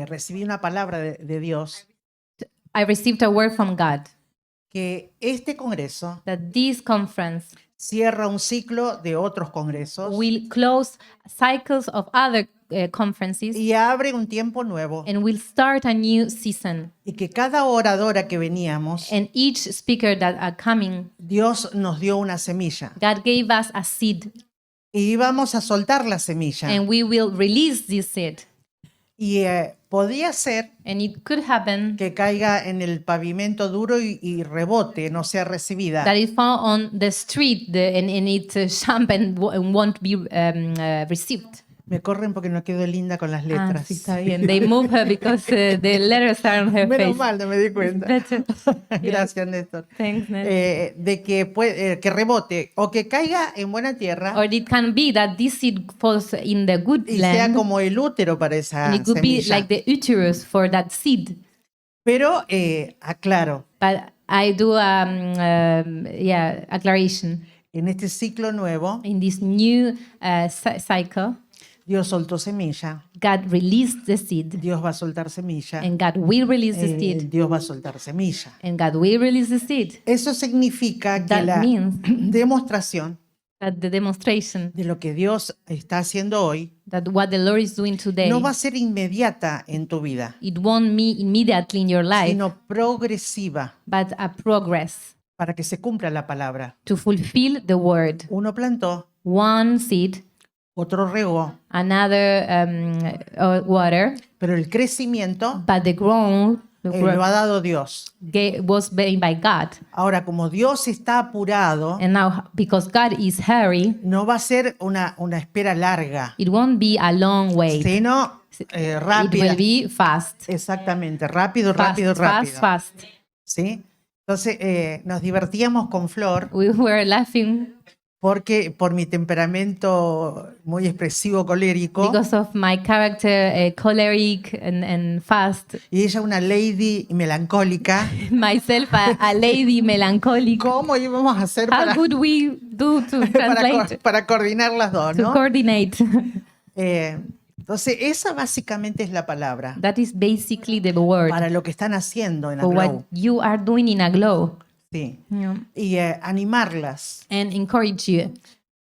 recibí una palabra de Dios I received a word from God que este congreso that this conference cierra un ciclo de otros congresos will close cycles of other conferences y abre un tiempo nuevo, and will start a new season. y que cada oradora que veníamos, And each speaker that are coming, Dios nos dio una semilla God gave us a seed, y íbamos a soltar la semilla. and we will release this seed. Y podía ser And it could happen que caiga en el pavimento duro y rebote, no sea recibida. that it fall on the street and it jump and won't be received. Me corren porque no quedo linda con las Ah, letras. sí, está bien. They move her because the letters are on her Menos face. mal, no me di cuenta. Better. Gracias, Néstor. Thanks, Ned. De que rebote o que caiga en buena tierra Or it can be that this seed falls in the good y sea land, como el útero para esa and it could be semilla. like the uterus for that seed. Pero aclaro, But I do aclaration. en este ciclo nuevo, In this new cycle, Dios soltó semilla, God released the seed, Dios va a soltar semilla, and God will release the seed, Dios va a soltar semilla. and God will release the seed. Eso significa que That la means demostración that the demonstration de lo que Dios está haciendo hoy that what the Lord is doing today, no va a ser inmediata en tu vida, it won't be immediately in your life, sino progresiva but a progress para que se cumpla la palabra. to fulfill the word. Uno plantó, One seed, otro regó, another water, pero el crecimiento but the growth lo ha dado Dios. was made by God. Ahora, como Dios está apurado, And now, because God is hurry, no va a ser una espera larga, it won't be a long wait. sino It rápida. will be fast. Exactamente, rápido, Fast, rápido, rápido. fast, fast. ¿Sí? Entonces, nos divertíamos con Flor We were laughing porque por mi temperamento muy expresivo, colérico, because of my character, choleric and fast. y ella una lady melancólica. Myself, a lady melancholic. ¿Cómo íbamos a hacer How could we do to translate, para coordinar las dos, to ¿no? coordinate? Entonces, esa básicamente es la palabra That is basically the word para lo que están haciendo en for what Aglow. you are doing in a glow. Sí. Yeah. Y animarlas And encourage you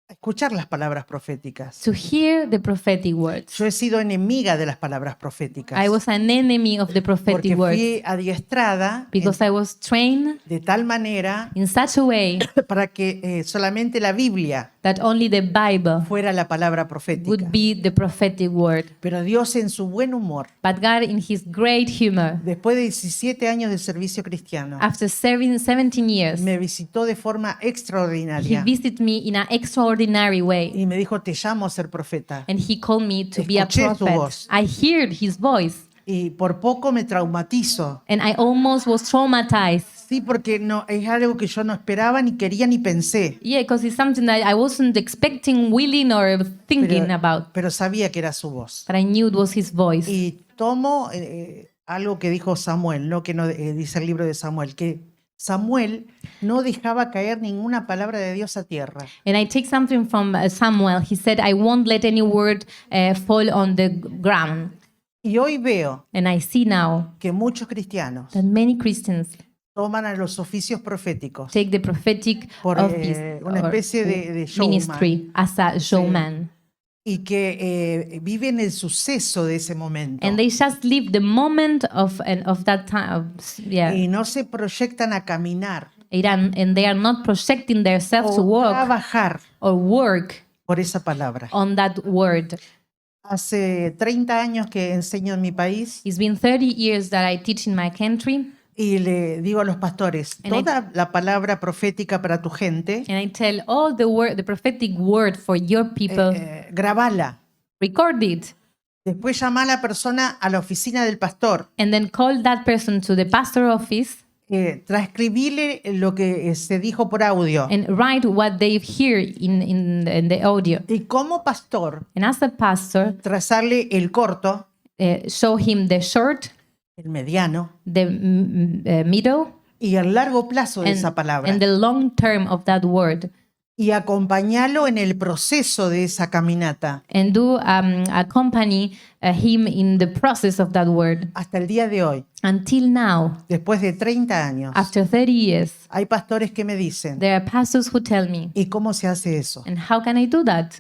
a escuchar las palabras proféticas. to hear the prophetic words. Yo he sido enemiga de las palabras proféticas I was an enemy of the porque prophetic words fui adiestrada because I was trained de tal manera in such a way para que solamente la Biblia that only the Bible fuera la palabra profética. would be the prophetic word. Pero Dios en su buen humor, But God, in His great humor, después de 17 años de servicio cristiano, after serving 17 years, me visitó de forma He extraordinaria visited me in an extraordinary way. y me dijo, te llamo a ser profeta. And He called me to be a Escuché su prophet. voz. I heard His voice. Y por poco me traumatizo. And I almost was traumatized. Sí, porque no, es algo que yo no esperaba, ni quería, ni pensé. Yeah, because it's something that I wasn't expecting, willing, or thinking about. Pero sabía que era su voz. But I knew it was His voice. Y tomo algo que dijo Samuel, ¿no? Que no, dice el libro de Samuel, que Samuel no dejaba caer ninguna palabra de Dios a tierra. And I take something from Samuel. He said, I won't let any word fall on the ground. Y hoy veo And I see now que muchos cristianos that many Christians toman a los oficios proféticos take the prophetic por office una or especie de showman, ministry as a showman. y que viven el suceso de ese momento And they just live the moment of that time. Yeah. y no se proyectan a caminar And they are not projecting themselves to o walk trabajar or work por esa palabra. on that word. Hace 30 años que enseño en mi país It's been 30 years that I teach in my country, y le digo a los pastores, And I- toda la palabra profética para tu gente, and I tell all the prophetic word for your people, grabala. record it, Después llama a la persona a la oficina del pastor. and then call that person to the pastor office Transcribile lo que se dijo por audio. and write what they hear in the audio. Y como pastor, And as a pastor, trazarle el corto, show him the short, el mediano the middle, y el largo plazo de esa and palabra. the long term of that word. y acompañarlo en el proceso de esa caminata and do accompany him in the process of that word. hasta el día de hoy, Until now, después de 30 años. after 30 years, Hay pastores que me dicen, there are pastors who tell me, ¿y cómo se hace eso? and how can I do that?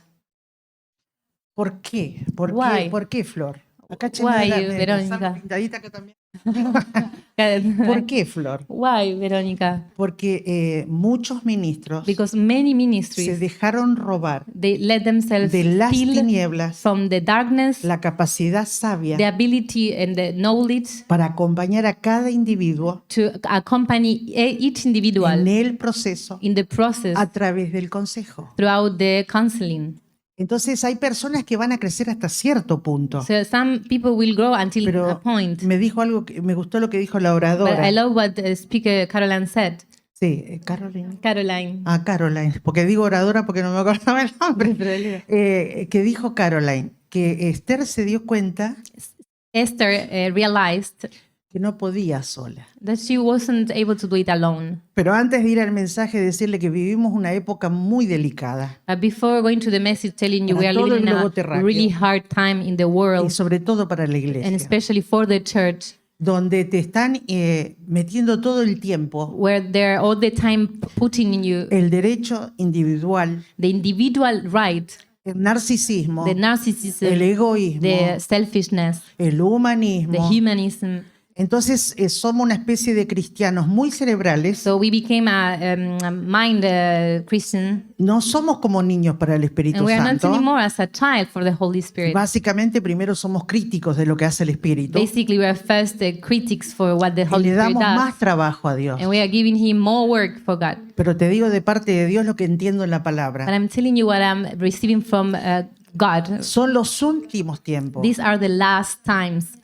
¿Por qué? ¿Por qué? Why? ¿Por qué, Flor? Acá Why, Chenera, Verónica? Sara pintadita acá también. ¿Por qué, Flor? Why, Veronica? Porque muchos ministros Because many se ministries, dejaron robar they let themselves de las steal tinieblas from the darkness, la capacidad the sabia ability and the knowledge para acompañar a cada individuo to accompany each individual en el proceso in the process a través del consejo. throughout the counseling. Entonces hay personas que van a crecer hasta cierto punto. So some people will grow until a Pero point. me dijo algo que me gustó lo que dijo la But oradora. I love what Speaker Caroline said. Sí, Caroline. Caroline. Ah, Caroline, porque digo oradora porque no me acordaba el nombre. Que dijo Caroline que Esther se dio cuenta Esther realized que no podía sola. that she wasn't able to do it alone. Pero antes de ir al mensaje, decirle que vivimos una época muy delicada Before going to the message telling you we Para are todo living el in globo a terráqueo. really hard time in the y world, sobre todo para la and iglesia, especially for the church, donde te están metiendo todo el tiempo where they're all the time putting in you el derecho individual, the individual right, el narcisismo, the el narcissism, egoísmo, the selfishness, el the humanismo. humanism. Entonces somos una especie de cristianos muy cerebrales. So we became a mind Christian, No somos como niños para el Espíritu and we are not Santo. anymore as a child for the Holy Spirit. Básicamente, primero somos críticos de lo que hace el Espíritu Basically, we are first critics for what the y Holy le Spirit damos más does, trabajo a Dios. and we are giving Him more work for God. Pero te digo de parte de Dios lo que entiendo en la But palabra. I'm telling you what I'm receiving from God. Son los últimos tiempos, These are the last times.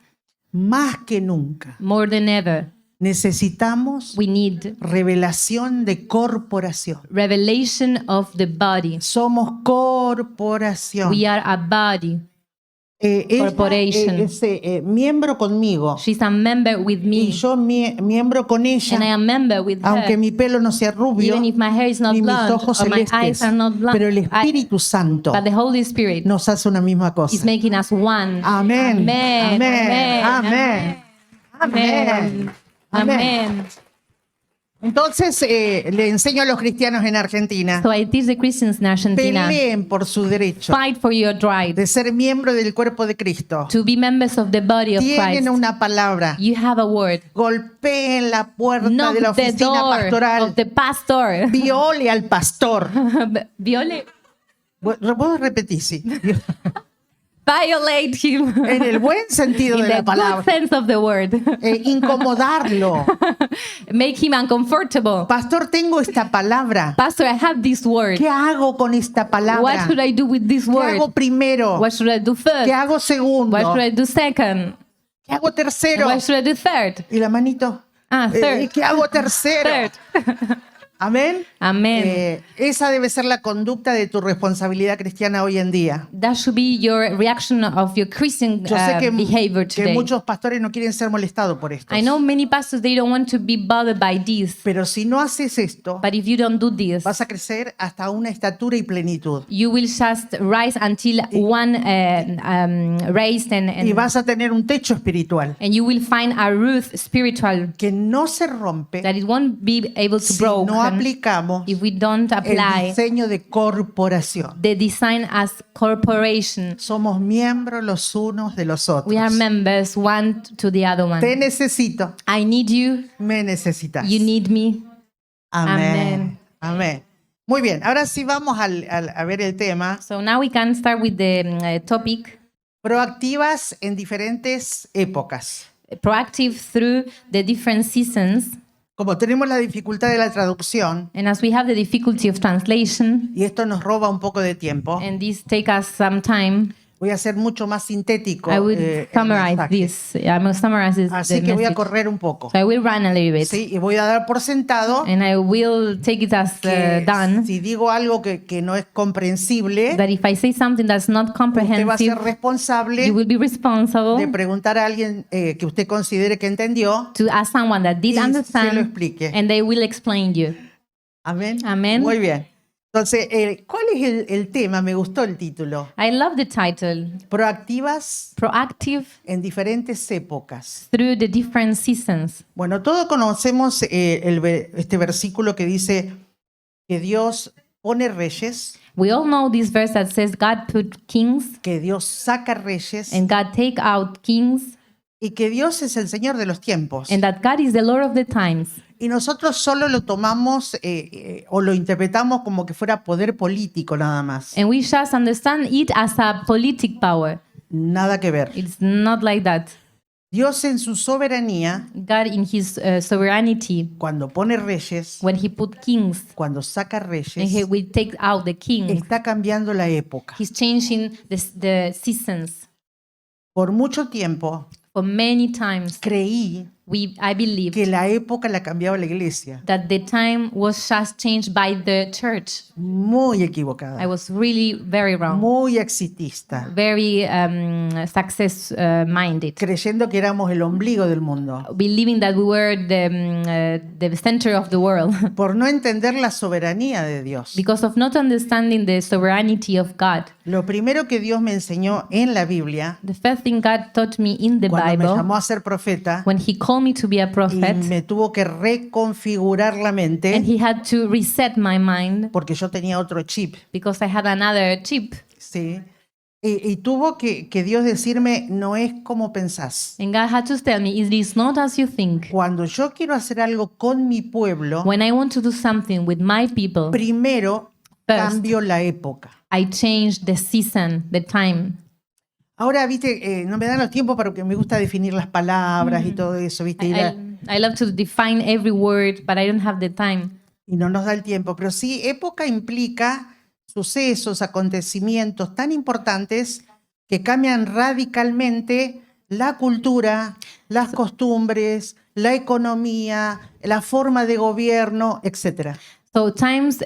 más que nunca. More than ever, Necesitamos we need revelación de corporación. revelation of the body. Somos corporación. We are a body. Ella, corporation. es miembro conmigo She's a member with y me, yo miembro con and I ella, am member with aunque her. mi pelo no sea rubio Even if my hair is not ni mis blonde ojos or my eyes celestes, are not blonde, pero el Espíritu Santo but the Holy Spirit nos hace una misma is cosa. making us one. Amén. Amen. Amén. Amén. Amen. Amen. Entonces le enseño a los cristianos en Argentina, So I teach the Christians in Argentina, peleen por su derecho fight for your right de ser miembro del cuerpo de Cristo. to be members of the body of Tienen Christ. una palabra. You have a word. Golpeen la puerta Knock de la the oficina door pastoral. of the pastor. Viole al pastor. Violate. ¿Puedo repetir? Sí. Violate him. En el buen sentido In de the la good palabra. sense of the word. Incomodarlo. Make him uncomfortable. Pastor, tengo esta palabra. Pastor, I have this word. ¿Qué hago con esta What palabra? should I do with this ¿Qué word? hago primero? What should I do first? ¿Qué hago segundo? What should I do second? ¿Qué hago tercero? What should I do third? Y la manito. Third. ¿Qué hago tercero? Third. Amén. Amen. Esa debe ser la conducta de tu responsabilidad cristiana hoy en día. That should be your reaction of your Christian Yo sé behavior que today. muchos pastores no quieren ser molestados por esto. I know many pastors, they don't want to be bothered by this. Pero si no haces esto, But if you don't do this, vas a crecer hasta una estatura y plenitud. you will just rise until one raised Y vas a tener un techo espiritual and you will find a roof spiritual que no se rompe that it won't be able to si broken no aplicamos if we don't el apply diseño de corporación. the design as corporation. Somos miembros los unos de los otros. We are members one to the other one. Te necesito, I need you. me necesitas. You need me. Amén. Amén. Muy bien, ahora sí vamos a ver el tema. So now we can start with the topic, Proactivas en diferentes épocas. proactive through the different seasons. Como tenemos la dificultad de la traducción, And as we have the difficulty of translation, y esto nos roba un poco de tiempo, and this take us some time, voy a ser mucho más sintético. I will el summarize mensaje. this. I'm going to summarize this, Así the que voy a message. correr un poco. So I will run a little bit. ¿Sí? Y voy a dar por sentado And I will take it as que done. si digo algo que no es comprensible, That if I say something that's not usted va a comprehensive, ser responsable you will be de responsible preguntar a alguien que usted considere que entendió to ask someone that did y se lo understand, explique. and they will explain you. Amén. Amén. Muy bien. Entonces, ¿cuál es el tema? Me gustó el título. I love the title, Proactivas Proactive en diferentes épocas. Through the Different Seasons. Bueno, todos conocemos este versículo que dice que Dios pone reyes, We all know this verse that says God put kings que Dios saca reyes and God take out kings y que Dios es el Señor de los tiempos. and that God is the Lord of the times. Y nosotros solo lo tomamos o lo interpretamos como que fuera poder político nada más. And we just understand it as a politic power. Nada que ver. It's not like that. Dios en su soberanía, God in his sovereignty, cuando pone reyes, when he put kings cuando saca and reyes, he will take out the kings, está cambiando la época. he's changing the seasons. Por mucho tiempo For many times, creí I believed que la época la cambiaba la iglesia. that the time was just changed by the church. Muy I equivocada, was really very wrong, muy exitista, very success minded, creyendo que éramos el ombligo del mundo. believing that we were the center of the world Por no entender la soberanía de Dios. because of not understanding the sovereignty of God. Lo primero que Dios me enseñó en la Biblia, The first thing God taught me in the cuando me Bible, llamó a ser profeta, when he called me to be a y prophet, me tuvo que reconfigurar la and mente, he had to reset my mind porque yo tenía otro chip, because I had another chip. ¿sí? Y tuvo que Dios decirme, no es como pensás. And God had to tell me, it is not as you think. Cuando yo quiero hacer algo con mi pueblo, When I want to do something with my people, primero First. cambio la época. I change the season, the time. Ahora, viste, no me dan los tiempos porque me gusta definir las palabras y todo eso, viste, I love to define every word, but I don't have the time. y no nos da el tiempo. Pero sí, época implica sucesos, acontecimientos tan importantes que cambian radicalmente la cultura, las costumbres, la economía, la forma de gobierno, etc. So times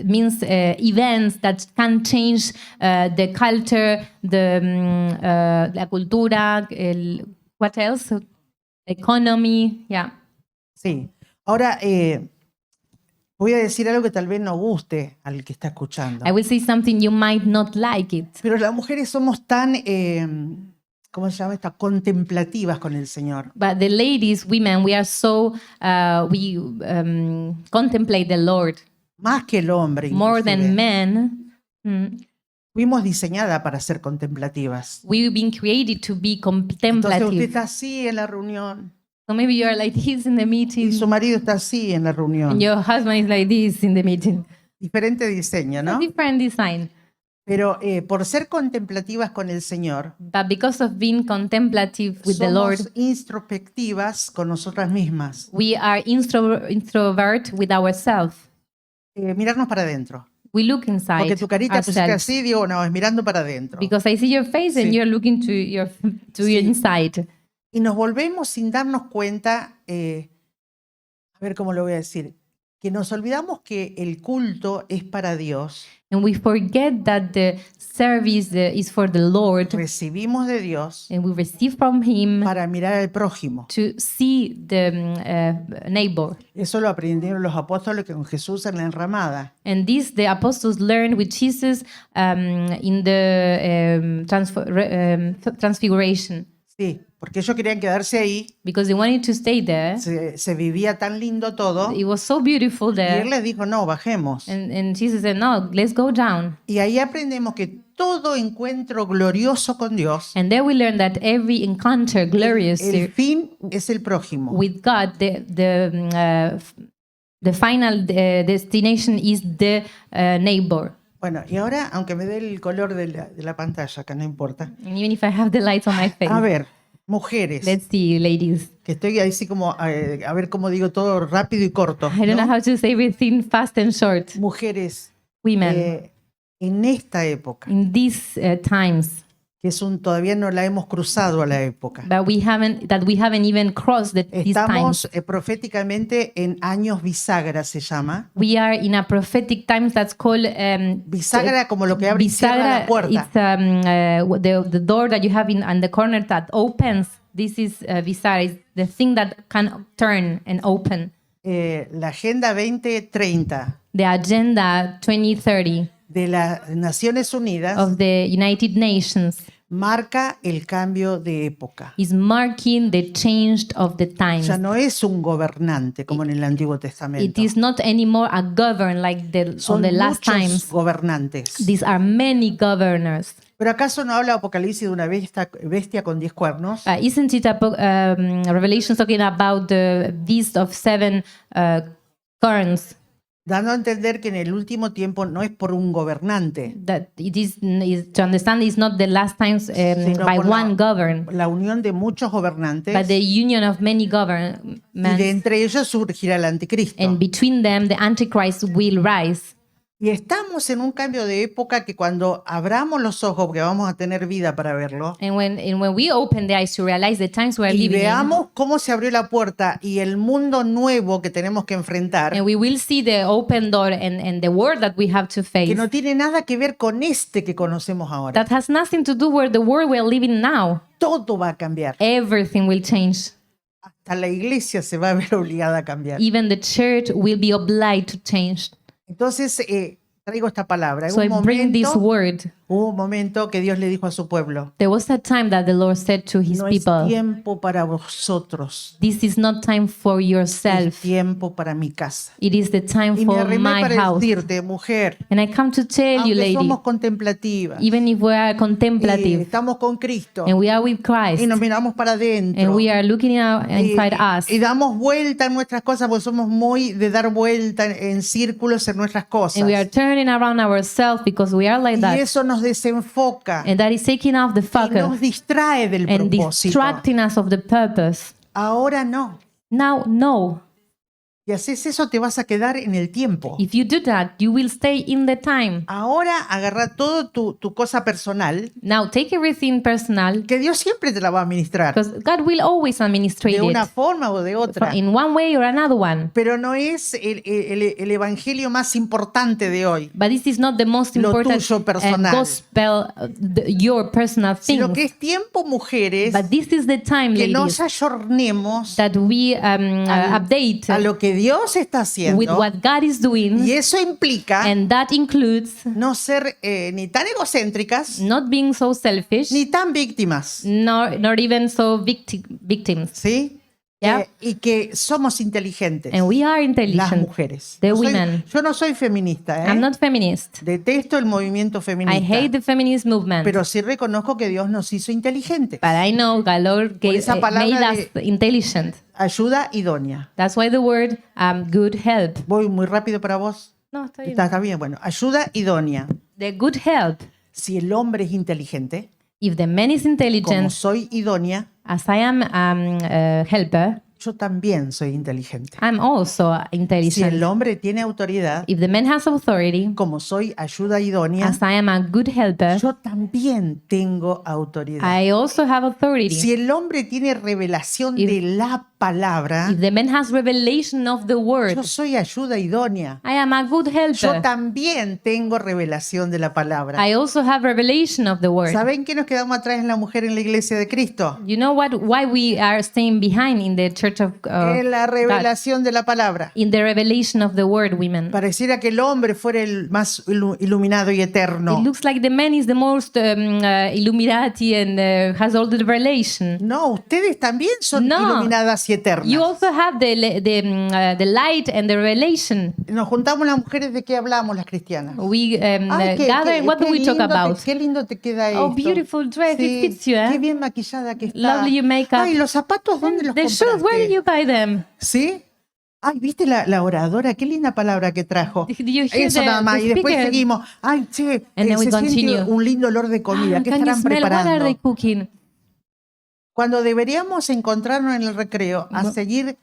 means events that can change the culture, la cultura, what else? Economy, yeah. Sí. Ahora, voy a decir algo que tal vez no guste al que está escuchando. I will say something you might not like it. Pero las mujeres somos tan, ¿cómo se llama esta? Contemplativas con el Señor. But the ladies, women, we are so, we contemplate the Lord Más que el hombre. more inclusive. than men. Fuimos diseñadas para ser contemplativas. We've been created to be Entonces usted contemplative. está así en la reunión So maybe you are like this in the y meeting, su marido está así en la reunión. and your husband is like this in the meeting. Diferente diseño, A ¿no? different design. Pero por ser contemplativas con el Señor, But because of being contemplative with the Lord, somos introspectivas con nosotras mismas. we are introvert with ourselves. Mirarnos para adentro. We look inside Porque tu carita pusiste ourselves. así, digo, no, es mirando para adentro. Because I see your face and Sí. you're looking to your Sí. inside. Y nos volvemos sin darnos cuenta, a ver cómo lo voy a decir, que nos olvidamos que el culto es para Dios, And we forget that the service is for the Lord, recibimos de Dios and we receive from Him para mirar al prójimo. to see the neighbor. Eso lo aprendieron los apóstoles con Jesús en la enramada. And this the apostles learned with Jesus in the transfiguration, Sí, porque ellos querían quedarse ahí, because they wanted to stay there. se vivía tan lindo todo, It was so beautiful y there. Él les dijo, no, bajemos. And Jesus said, no, let's go down. Y ahí aprendemos que todo encuentro glorioso con Dios, And there we learn that every encounter glorious el fin es el prójimo. with God, the final destination is the neighbor. Bueno, y ahora, aunque me dé el color de la pantalla, que no importa. And even if I have the lights on my face, A ver, mujeres, let's see, ladies. que estoy ahí así como, a ver cómo digo todo rápido y corto. I don't know ¿no? how to say everything fast and short. Mujeres, Women, en esta época, in these times, que that todavía no la hemos cruzado a la época. we haven't even crossed these times. Estamos proféticamente en años bisagra, se llama. We are in a prophetic times that's called Bisagra como lo que abre y cierra la puerta. It's the door that you have on the corner that opens. This is bisagra, is the thing that can turn and open. La Agenda 2030. the Agenda 2030 de las Naciones Unidas of the United Nations marca el cambio de época. is marking the change of the times. Ya no es un gobernante como en el Antiguo It Testamento. is not anymore a govern like on Son the last muchos times. gobernantes. These are many governors. Pero ¿acaso no habla Apocalipsis de una bestia con 10 cuernos? Isn't it Revelation talking about the beast of 7 corns? Dando a entender que en el último tiempo no es por un gobernante. That it is to understand it's not the last times Sino by por one govern, la unión de muchos gobernantes but the union of many y de governments, entre ellos surgirá el anticristo. and between them the Antichrist will rise. Y estamos en un cambio de época que cuando abramos los ojos, porque vamos a tener vida para verlo, And when we open the eyes to realize the times we're y living in, veamos cómo se abrió la puerta y el mundo nuevo que tenemos que enfrentar, and we will see the open door and the world that we have to face, que no tiene nada que ver con este que conocemos ahora. that has nothing to do with the world we're living now. Todo va a cambiar. Everything will change. Hasta la iglesia se va a ver obligada a cambiar. Even the church will be obliged to change. Entonces, traigo esta palabra. So I bring this word. Hubo un momento que Dios le dijo a su pueblo, There was a time that the Lord said to his no es people, tiempo para vosotros, this is not time for es yourself. tiempo para mi casa. It is the time Y me for arrimé my para house. decirte, mujer, And I come to tell you, aunque lady, somos contemplativas, even if we are y contemplative estamos con Cristo, and we are with Christ y nos miramos para and adentro, we are looking inside y us damos vuelta en nuestras cosas, porque somos muy de dar vuelta en círculos en nuestras cosas. and we are turning around ourselves because we are like Y that. eso nos desenfoca And that is taking off the y focus nos distrae del and propósito. distracting us of the purpose. Ahora no. Now, no. Si haces eso, te vas a quedar en el tiempo. If you do that, you will stay in the time. Ahora agarra todo tu cosa personal, Now, take everything personal que Dios siempre te la va a administrar, because God will always administrate de una it forma o de otra. in one way or another one. Pero no es el evangelio más importante de hoy, But this is not the most Lo important tuyo personal. gospel, your personal sino things. que es tiempo, mujeres, But this is the time, que ladies, nos ayornemos that we update a lo que Dios está with haciendo. what God is doing. Y eso implica And that includes no ser ni tan egocéntricas, not being so selfish, ni tan víctimas, nor even so victims. ¿sí? Yeah. Y que somos inteligentes, And we are las intelligent. mujeres. The No soy- women. yo no soy feminista, I'm not feminist. Detesto el movimiento I feminista, hate the feminist movement. pero sí reconozco que Dios nos hizo inteligentes. But I know God Lord esa palabra made us intelligent. Ayuda idónea. That's why the word good help. Voy muy rápido para vos. No, está bien. Está bien, bueno. Ayuda idónea. The good help. Si el hombre es inteligente, If the man is como intelligent, soy idónea, as I am a helper, yo también soy inteligente. I'm also Si el intelligent. hombre tiene autoridad, If the man has authority, como soy ayuda idónea, as I am a good helper, yo también tengo autoridad. I also have authority. Si el hombre tiene revelación If- de la palabra, If the man has revelation of the word, yo soy ayuda idónea. I am a good Yo helper. también tengo revelación de la palabra. I also have revelation of the word. ¿Saben qué nos quedamos atrás en la mujer en la iglesia de Cristo? You know what? Why we are staying behind in the church of En la God? revelación de la palabra. In the revelation of the word, women. Pareciera que el hombre fuera el más iluminado y It eterno. looks like the man is the most Illuminati and has all the revelation. No, ustedes también son No. iluminadas y eternas. You also have the light and the revelation. Nos juntamos las mujeres, ¿de qué hablamos las cristianas? We Ay, gather. What do we talk lindo about? qué lindo te queda Oh, esto. beautiful dress. Sí, It fits you, eh? Qué bien maquillada que está. Lovely your makeup. Ay, los zapatos, ¿dónde los The shoes, where did compraste? you buy them? ¿Sí? Ay, ¿viste la oradora? Qué linda palabra que trajo. Did you hear Eso nada más. the Y después speaker? seguimos. Ay, che, And then we se siente continue. un lindo olor de comida. ¿Qué Can you estarán smell? What are they preparando? cooking? Cuando deberíamos encontrarnos en el recreo a seguir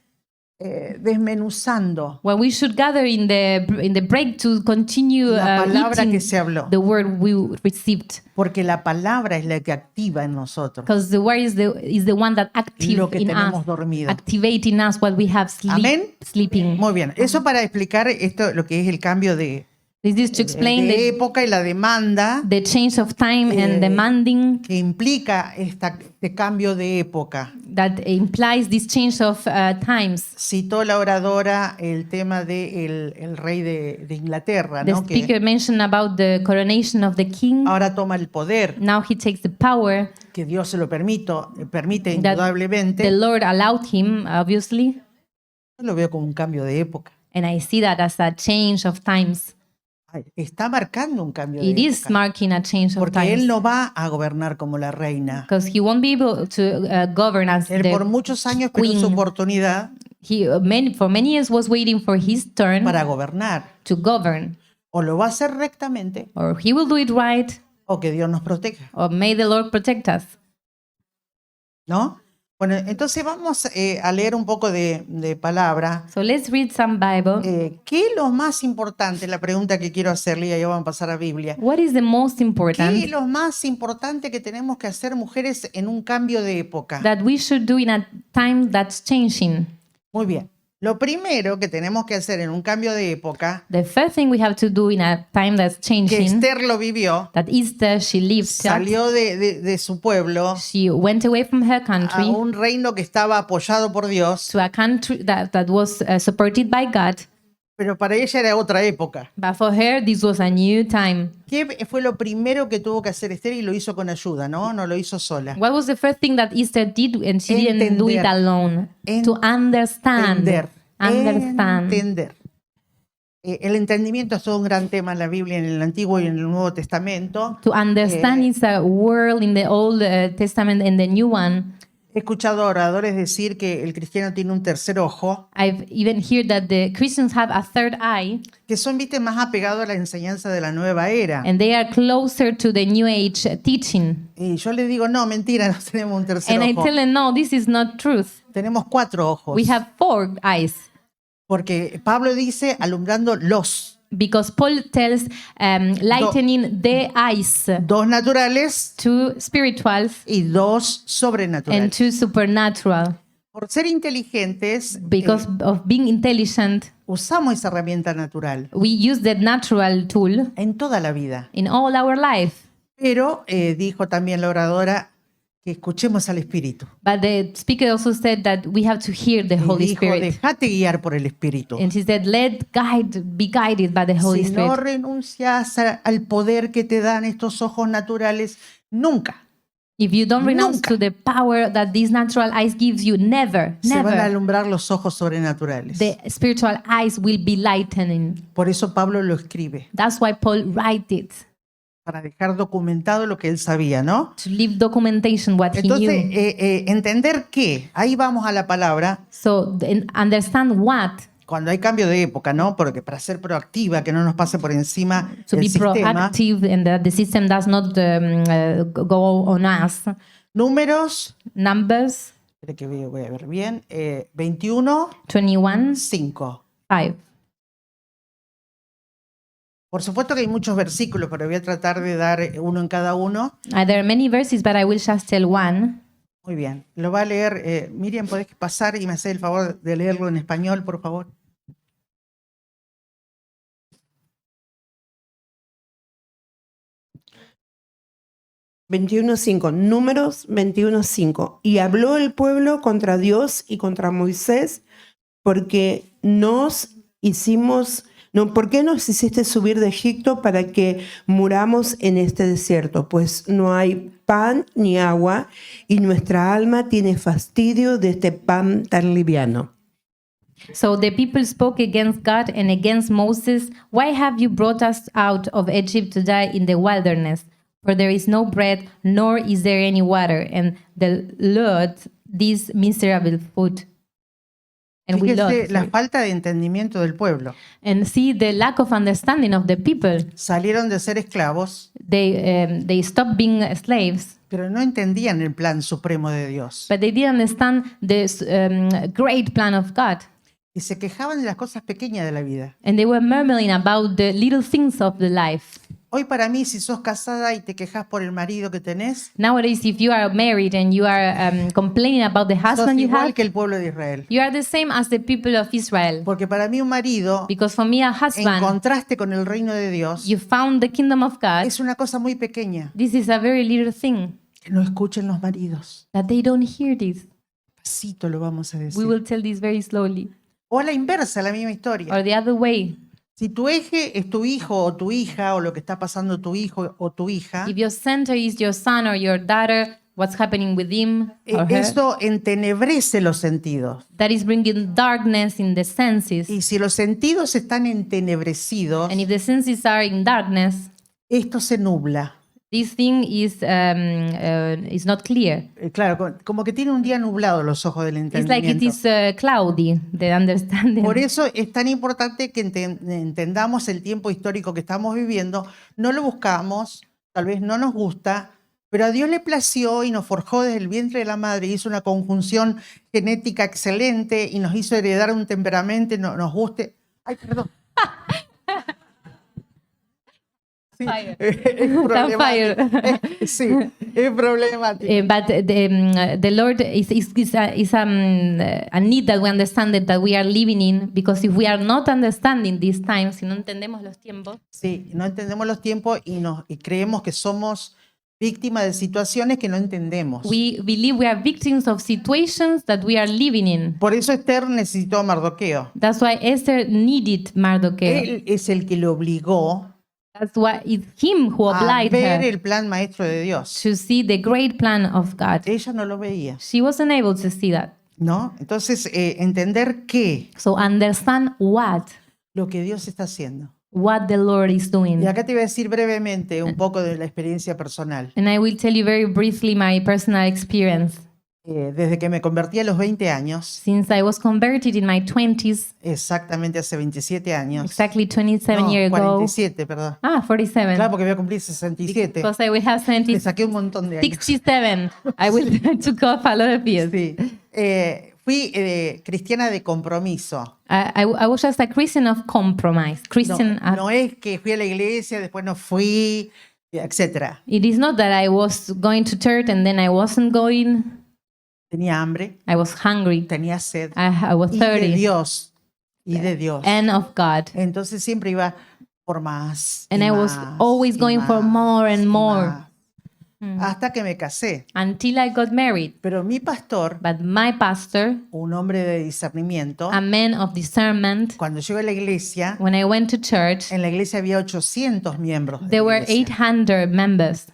desmenuzando When we should gather in the break to continue la palabra eating que se habló. the word we received, Porque la palabra es la que activa en nosotros because the word is the one that active lo que in tenemos us, dormido. activating us what we have Amén. sleeping. Muy bien. Eso para explicar esto, lo que es el cambio de This is to explain de época y la demanda the change of time and demanding que implica este cambio de época. that implies this change of times. Citó la oradora el tema del el rey de Inglaterra, The ¿no? Que speaker mentioned about the coronation of the king. ahora toma el poder, Now he takes the power que Dios se lo permite that indudablemente. the Lord allowed him, obviously. Yo lo veo como un cambio de época. And I see that as a change of times. Está marcando un cambio It de is época. marking a change of Porque él times. no va a gobernar como la reina. Because he won't be able to govern as Él por the muchos años esperó su queen. oportunidad for many years was waiting for his turn para gobernar. to govern. O lo va a hacer rectamente Or he will do it right, o que Dios nos proteja, or may the Lord protect us. ¿no? Bueno, entonces vamos a leer un poco de palabra. So let's read some Bible. ¿Qué es lo más importante? La pregunta que quiero hacerle y ahí vamos a pasar a Biblia. What is the most ¿Qué es important lo más importante que tenemos que hacer mujeres en un cambio de época? that we should do in a time that's changing? Muy bien. Lo primero que tenemos que hacer en un cambio de época, The first thing we have to do in a time that's que changing, Esther lo vivió, that Esther, she lived, salió de su pueblo she went away from her a country un reino que estaba apoyado por Dios, to a country that was supported by God. pero para ella era otra época. But for her, this was a new time. ¿Qué fue lo primero que tuvo que hacer Esther y lo hizo con ayuda, no? No lo hizo sola. What was the first thing that Esther did, and she didn't do it Entender. alone? To understand. Understand. Entender. El entendimiento es todo un gran tema en la Biblia, en el Antiguo y en el Nuevo Testamento. To understand is a word in the Old Testament and the New one. He escuchado a oradores decir que el cristiano tiene un tercer ojo, I've even heard that the Christians have a third eye, que son, viste, más apegados a la enseñanza de la nueva era. and they are closer to the New Age teaching. Y yo le digo, no, mentira, no tenemos un tercer And I ojo. tell them, no, this is not truth. Tenemos 4 ojos. We have 4 eyes. Porque Pablo dice alumbrando los, Because Paul tells lightening the eyes, 2 naturales 2 spirituals y 2 and sobrenaturales. 2 supernatural. Por ser inteligentes, Because of being intelligent, usamos esa herramienta natural we use the natural tool en toda la vida. in all our life. Pero dijo también la oradora que escuchemos al Espíritu. But the speaker also said that we have to hear the Y Holy dijo, Spirit. déjate guiar por el Espíritu. And she said, be guided by the Holy Si no Spirit. renuncias al poder que te dan estos ojos naturales, nunca If you don't renounce Nunca. to the power that these natural eyes gives you, never, se van a never, alumbrar los ojos sobrenaturales. the spiritual eyes will be lightening. Por eso Pablo lo escribe, That's why Paul write it, para dejar documentado lo que él sabía, ¿no? to leave documentation what he Entonces, knew. entender qué, ahí vamos a la palabra, So understand what, cuando hay cambio de época, ¿no? Porque para ser proactiva, que no nos pase por encima to el be sistema. proactive and that the system does not go on us. Números, Numbers espera que voy a ver bien, 21, 21, 5. 5. Por supuesto que hay muchos versículos, pero voy a tratar de dar uno en cada uno. There are many verses, but I will just tell one. Muy bien, lo va a leer. Miriam, ¿podés pasar y me hacer el favor de leerlo en español, por favor? Números 21:5. Y habló el pueblo contra Dios y contra Moisés, porque ¿por qué nos hiciste subir de Egipto para que muramos en este desierto? Pues no hay pan ni agua, y nuestra alma tiene fastidio de este pan tan liviano. So the people spoke against God and against Moses. Why have you brought us out of Egypt to die in the wilderness? For there is no bread, nor is there any water, and the Lord this miserable food. And we Fíjese lost. la falta de entendimiento del pueblo. And see the lack of understanding of the people. Salieron de ser esclavos, They stopped being slaves, pero no entendían el plan supremo de Dios. but they didn't understand the great plan of God. Y se quejaban de las cosas pequeñas de la vida. And they were murmuring about the little things of the life. Hoy para mí, si sos casada y te quejas por el marido que tenés, Nowadays, if you are married and you are complaining about the sos husband you igual have, que el pueblo de Israel. you are the same as the people of Israel. Porque para mí un marido, Because for me, a en husband, contraste con el reino de Dios, you found the kingdom of God. es una cosa muy pequeña. This is a very little thing Que no escuchen los maridos. that they don't hear this. despacito lo vamos a We decir. will tell this very slowly. O a la inversa, la misma historia. Or the other way. Si tu eje es tu hijo o tu hija o lo que está pasando tu hijo o tu hija, If your center is your son or your daughter, what's happening with him or her, esto entenebrece los sentidos. that is bringing darkness in the senses. Y si los sentidos están entenebrecidos, And if the senses are in darkness, esto se nubla. this thing is not clear. Claro, como que tiene un día nublado los ojos del It's like it entendimiento. is cloudy, the understanding. Por eso es tan importante que entendamos el tiempo histórico que estamos viviendo. No lo buscamos, tal vez no nos gusta, pero a Dios le plació y nos forjó desde el vientre de la madre. Hizo una conjunción genética excelente y nos hizo heredar un temperamento, nos guste. Ay, perdón. Sí, Fire. es problemático. Sí, es problemático. But the Lord is a need that we understand that we are living in, because if we are not understanding these times, si no entendemos los tiempos, Sí, no entendemos los tiempos y creemos que somos víctimas de situaciones que no entendemos. we believe we are victims of situations that we are living in. Por eso Esther necesitó a Mardoqueo. That's why Esther needed Mardochai. Él es el que le obligó That's why it's him who a obliged ver her el plan maestro de Dios. to see the great plan of God. Ella no lo veía, She wasn't able to see that. ¿no? Entonces, entender qué, So understand lo que Dios está haciendo. what the Lord is doing. Y acá te voy a decir brevemente un poco de la experiencia personal. And I will tell you very briefly my personal experience. Desde que me convertí a los 20 años, Since I was converted in my 20s, exactamente hace 27 años. exactly 27 No, years ago. 47, perdón. 47. Claro, porque voy a cumplir 67. Because I will have Le saqué un montón de años. 67. I will took off a lot of years. Sí. Fui cristiana de compromiso. I was just a Christian of compromise. Christian. No es que fui a la iglesia, después no fui, etcétera. It is not that I was going to church and then I wasn't going. Tenía hambre, I was hungry. tenía sed. I was Y de 30. Dios. Y de Dios. And of God. Entonces siempre iba por más. And y I was más, always y going for más, more and y more. más. Hasta que me casé. Until I got married. Pero mi pastor, But my pastor, un hombre de discernimiento, a man of discernment, cuando llego a la iglesia, when I went to church, en la iglesia había 800 miembros. de there la were iglesia. 800 members.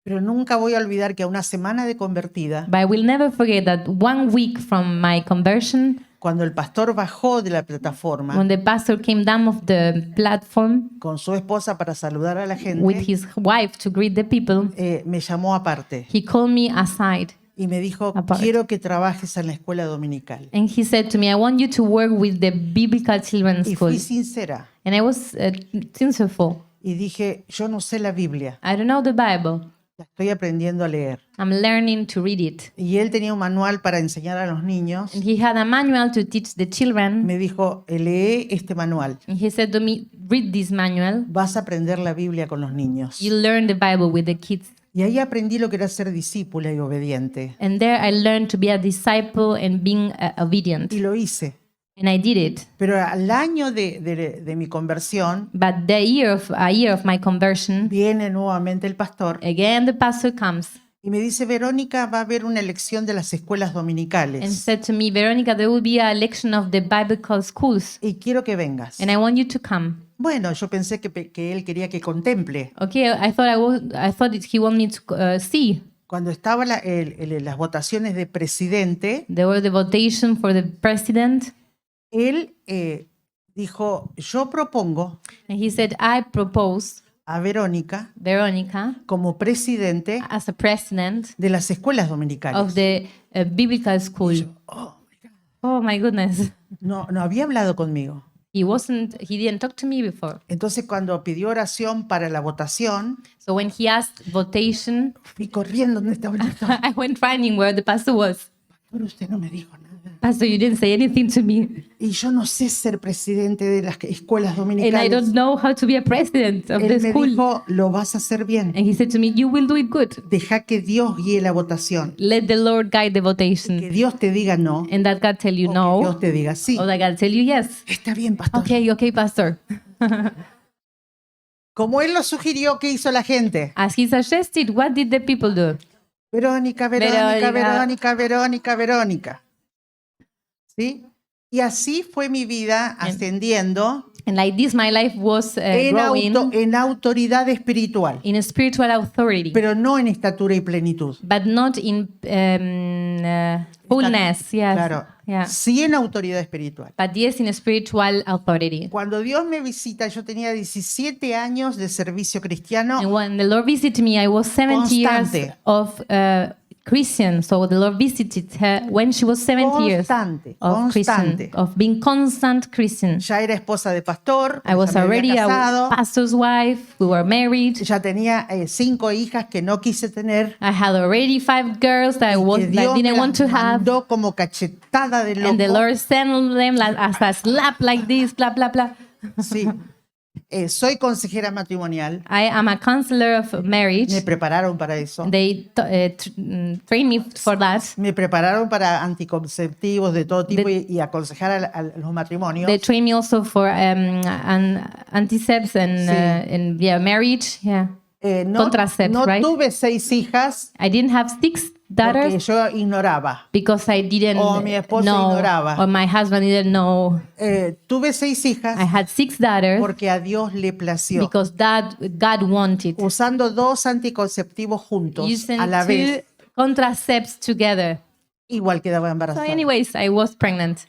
Pero nunca voy a olvidar que a una semana de convertida, But I will never forget that 1 week from my conversion, cuando el pastor bajó de la plataforma when the pastor came down of the platform con su esposa para saludar a la with gente, his wife to greet the people, me llamó aparte he called me aside y me dijo, Aparte. quiero que trabajes en la escuela dominical. and he said to me, I want you to work with the Biblical Children's Y School. fui sincera And I was sincereful. y dije, yo no sé la Biblia, I don't know the Bible. la estoy aprendiendo a leer. I'm learning to read it. Y él tenía un manual para enseñar a los niños. And he had a manual to teach the children. Me dijo, lee este manual, And he said to me, read this manual. vas a aprender la Biblia con los niños. You learn the Bible with the kids. Y ahí aprendí lo que era ser discípula y obediente. And there I learned to be a disciple and being obedient. Y lo hice. And I did it. Pero al año de mi conversión, But a year of my conversion, viene nuevamente el pastor again the pastor comes y me dice, Verónica, va a haber una elección de las escuelas and dominicales said to me, Veronica, there will be an election of the biblical schools. y quiero que vengas. And I want you to come. Bueno, yo pensé que él quería que contemple. Okay, I thought he wanted me to see. Cuando estaban las votaciones de presidente, There were the votation for the president. él dijo, yo propongo And he said, I propose a Verónica Veronica como presidente as a president de las escuelas of dominicales. the biblical school. Oh my goodness. No había hablado conmigo. He didn't talk to me before. Entonces cuando pidió oración para la votación, So when he asked votation, fui corriendo donde estaba el pastor. I went running where the pastor was. Pero usted no me dijo nada. Pastor, you didn't say anything to me. Y yo no sé ser presidente de las escuelas And I dominicales. don't know how to be a president of the Él me school. dijo, lo vas a hacer bien. And he said to me, you will do it good. Deja que Dios guíe la votación. Let the Lord guide the Que votation. Dios te diga no. And that God tell you O que no. Dios te diga sí. Or that God tell you yes. Está bien, pastor. Okay, pastor. Como él lo sugirió, ¿qué hizo la gente? As he suggested, what did the people do? Verónica, Verónica, Verónica, Verónica, Verónica. ¿sí? Y así fue mi vida ascendiendo And like this, my life was growing en autoridad espiritual, in a spiritual authority, pero no en estatura y plenitud. but not in fullness. Yes. Claro, Yeah. sí en autoridad espiritual. But yes, in a spiritual authority. Cuando Dios me visita, yo tenía 17 años de servicio cristiano. And when the Lord visited me, I was 70 years Constante. of Christian. So the Lord visited her when she was 70 years Constante, of Christian, constante. of being constant Christian. Ya era esposa de pastor, I was ya me había already a casado, pastor's wife. We were married. ya tenía 5 hijas que no quise tener. I had already 5 girls that Que that Dios me didn't want las to have. mandó como cachetada de And the loco. Lord sent them like, as a slap like this, blah, blah, blah. Sí. Soy consejera matrimonial. I am a counselor of marriage. Me prepararon para eso. They trained me for that. Me prepararon para anticonceptivos de todo tipo y aconsejar a los matrimonios. They trained me also for anticepts and yeah, marriage. Yeah. No, contracepts, no right? tuve 6 hijas I didn't have 6 porque daughters yo ignoraba. because I didn't O mi esposo know, ignoraba. or my husband didn't know. Tuve 6 hijas I had 6 daughters porque a Dios le plació. because God wanted. Usando 2 anticonceptivos juntos Using a la 2 vez, contracepts together. igual quedaba So embarazada. anyways, I was pregnant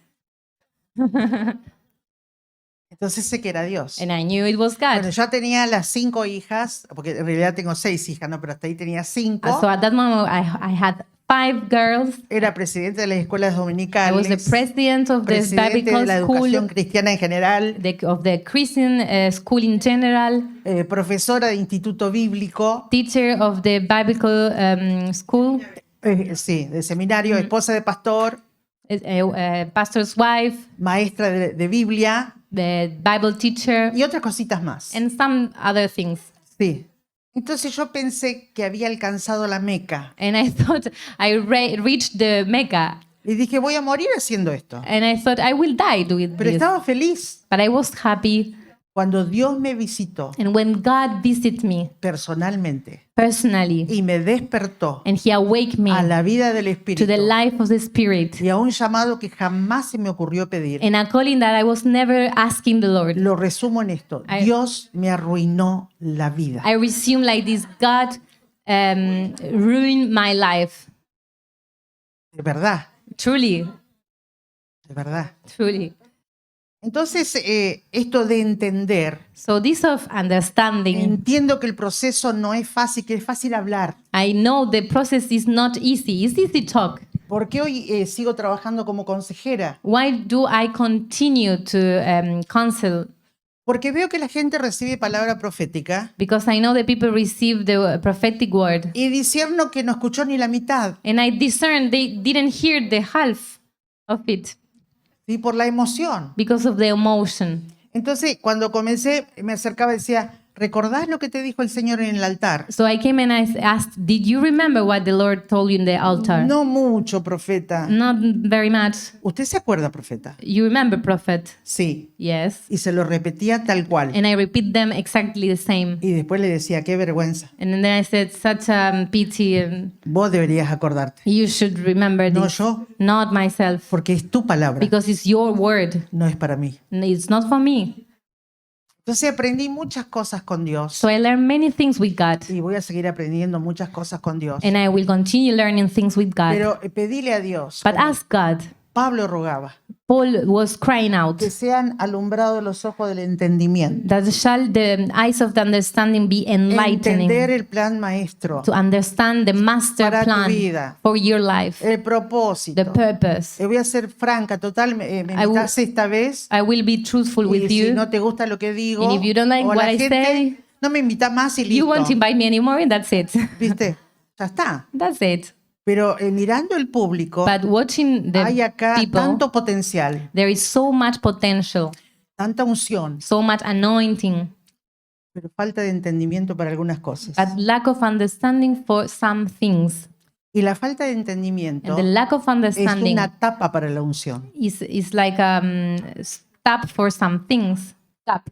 Entonces sé que era Dios. and I knew it was God. Bueno, ya tenía las 5 hijas, porque en realidad tengo 6 hijas, ¿no? Pero hasta ahí tenía 5. So at that moment, I had 5 girls. Era presidente de las escuelas I was dominicales, the president of the presidente Bible de la educación school, cristiana en general, of the Christian school in general, profesora de instituto bíblico, teacher of the Bible school, sí, de seminario, esposa de pastor, pastor's wife, maestra de Biblia the Bible teacher, y otras cositas más. and some other things. Sí. Entonces yo pensé que había alcanzado la Meca And I thought I reached the Mecca, y dije, voy a morir haciendo esto. and I thought I will die doing Pero this. estaba feliz But I was happy. cuando Dios me visitó And when God visited me personalmente personally, y me despertó and He awaked me a la vida del to Espíritu the life of the Spirit, y a un llamado que jamás se me ocurrió pedir, and a calling that I was never asking the Lord, lo resumo en esto. Dios me arruinó la vida. I resume like this: God ruined my life. De verdad, Truly, de verdad. truly. Entonces, esto de entender, So this of understanding, entiendo que el proceso no es fácil, que es fácil hablar. I know the process is not easy. It's easy talk. Porque hoy sigo trabajando como consejera. Why do I continue to counsel? Porque veo que la gente recibe palabra profética Because I know that people receive the prophetic word, y discierno que no escuchó ni la mitad. and I discern they didn't hear the half of it ¿Sí? Por la emoción. because of the emotion. Entonces, cuando comencé, me acercaba y decía, ¿recordás lo que te dijo el Señor en el altar? So I came and I asked, "Did you remember what the Lord told you in the altar?" No mucho, profeta. Not very much. ¿Usted se acuerda, profeta? You remember, prophet? Sí. Yes. Y se lo repetía tal cual. And I repeat them exactly the same. Y después le decía, qué vergüenza. And then I said, "Such a pity. Vos deberías acordarte. You should remember No this." yo, Not myself, porque es tu palabra, because it's your word. no es para mí. It's not for me. Entonces aprendí muchas cosas con Dios So I learned many things with God, y voy a seguir aprendiendo muchas cosas con Dios. and I will continue learning things with God. Pero pedile a Dios, But como ask God. Pablo rogaba, Paul was crying out que sean alumbrados los ojos del entendimiento. that shall the eyes of the understanding be enlightening, Entender el plan maestro, to understand the master para tu plan vida, for your life, el the propósito. purpose. Voy a ser franca, total, me invitás esta vez I will be truthful y with si you. no te gusta lo que digo, And if you don't like o what la I gente say, no me invita más y You listo. won't invite me anymore, and that's it. ¿Viste? Ya está. That's it. Pero mirando el público, But watching the hay acá people, tanto potencial, there is so much potential, tanta unción, so much anointing, pero falta de entendimiento para algunas cosas. but lack of understanding for some things. Y la falta de entendimiento And the lack of es understanding una tapa para la unción. is like stop for some things. Stop.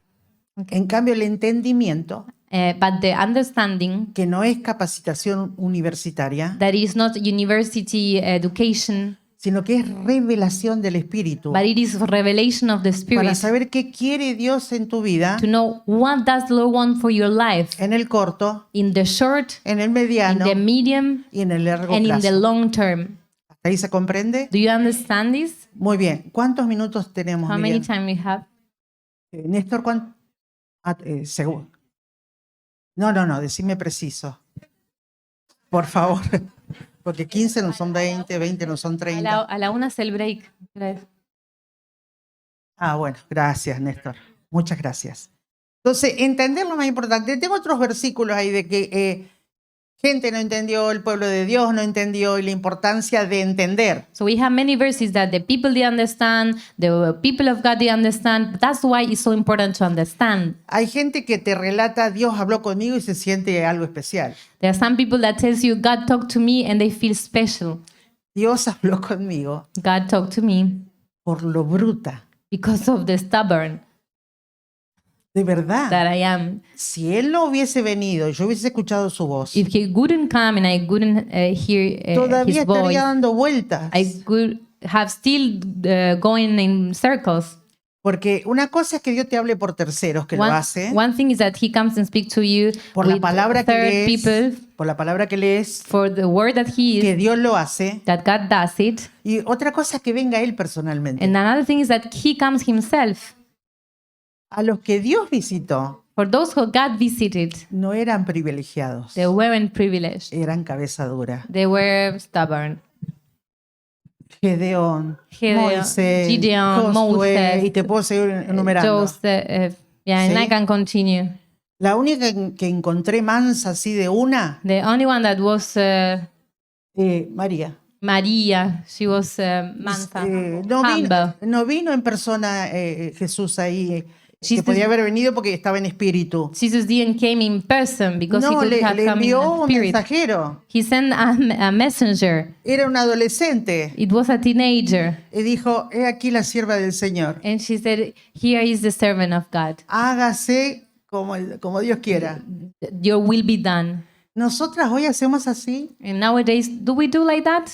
En cambio, el entendimiento, But the understanding que no es capacitación universitaria, that is not university education, sino que es revelación del Espíritu. but it is revelation of the Para Spirit saber qué quiere Dios en tu vida, to know what does the Lord want for your life en el corto, in the short, en el in mediano the medium, y en el largo and in the plazo. long term. ¿Hasta ahí se comprende? Do you understand this? Muy bien. ¿Cuántos minutos tenemos, How many Miriam? time we have? Néstor, ¿cuánto? Seguro. No, decime preciso. Por favor. Porque 15 no son 20, 20 no son 30. A la una es el break. Ah, bueno, gracias, Néstor. Muchas gracias. Entonces, entender lo más importante. Tengo otros versículos ahí de que gente no entendió, el pueblo de Dios no entendió y la importancia de entender. So we have many verses that the people they understand, the people of God they understand. That's why it's so important to understand. Hay gente que te relata, Dios habló conmigo y se siente algo especial. There are some people that tells you God talked to me and they feel special. Dios habló conmigo God talked to me por lo bruta. because of the stubborn De verdad. that I am. Si Él no hubiese venido, yo hubiese escuchado su voz, If he wouldn't come and I wouldn't hear todavía his voice, estaría dando vueltas. I could have still going in circles. Porque una cosa es que Dios te hable por terceros, que lo hace, One thing is that he comes and speaks to you por la with palabra que third lees, people por la palabra que lees, for the word that he que is, Dios lo hace. that God does it. Y otra cosa es que venga Él personalmente. And another thing is that he comes himself. A los que Dios visitó For those who God visited, no eran privilegiados, they weren't privileged. eran cabeza dura. They were stubborn. Gedeón, Gideon, Moisés, Gideon, Josué, Moses, y te puedo seguir enumerando. Joseph, yeah, and Sí. I can continue. La única que encontré mansa así de una, The only one that was María. Maria, she was mansa, humble. No vino en persona Jesús ahí, que Jesus- podía haber venido porque estaba en espíritu. Jesus didn't came in person because he No, could le have come in envió a un spirit. mensajero. He sent a messenger. Era un adolescente It was a teenager. y dijo, he aquí la sierva del Señor. And she said, here is the servant of God. Hágase como Dios quiera. Your will be done. Nosotras hoy hacemos así And nowadays, do we do like that?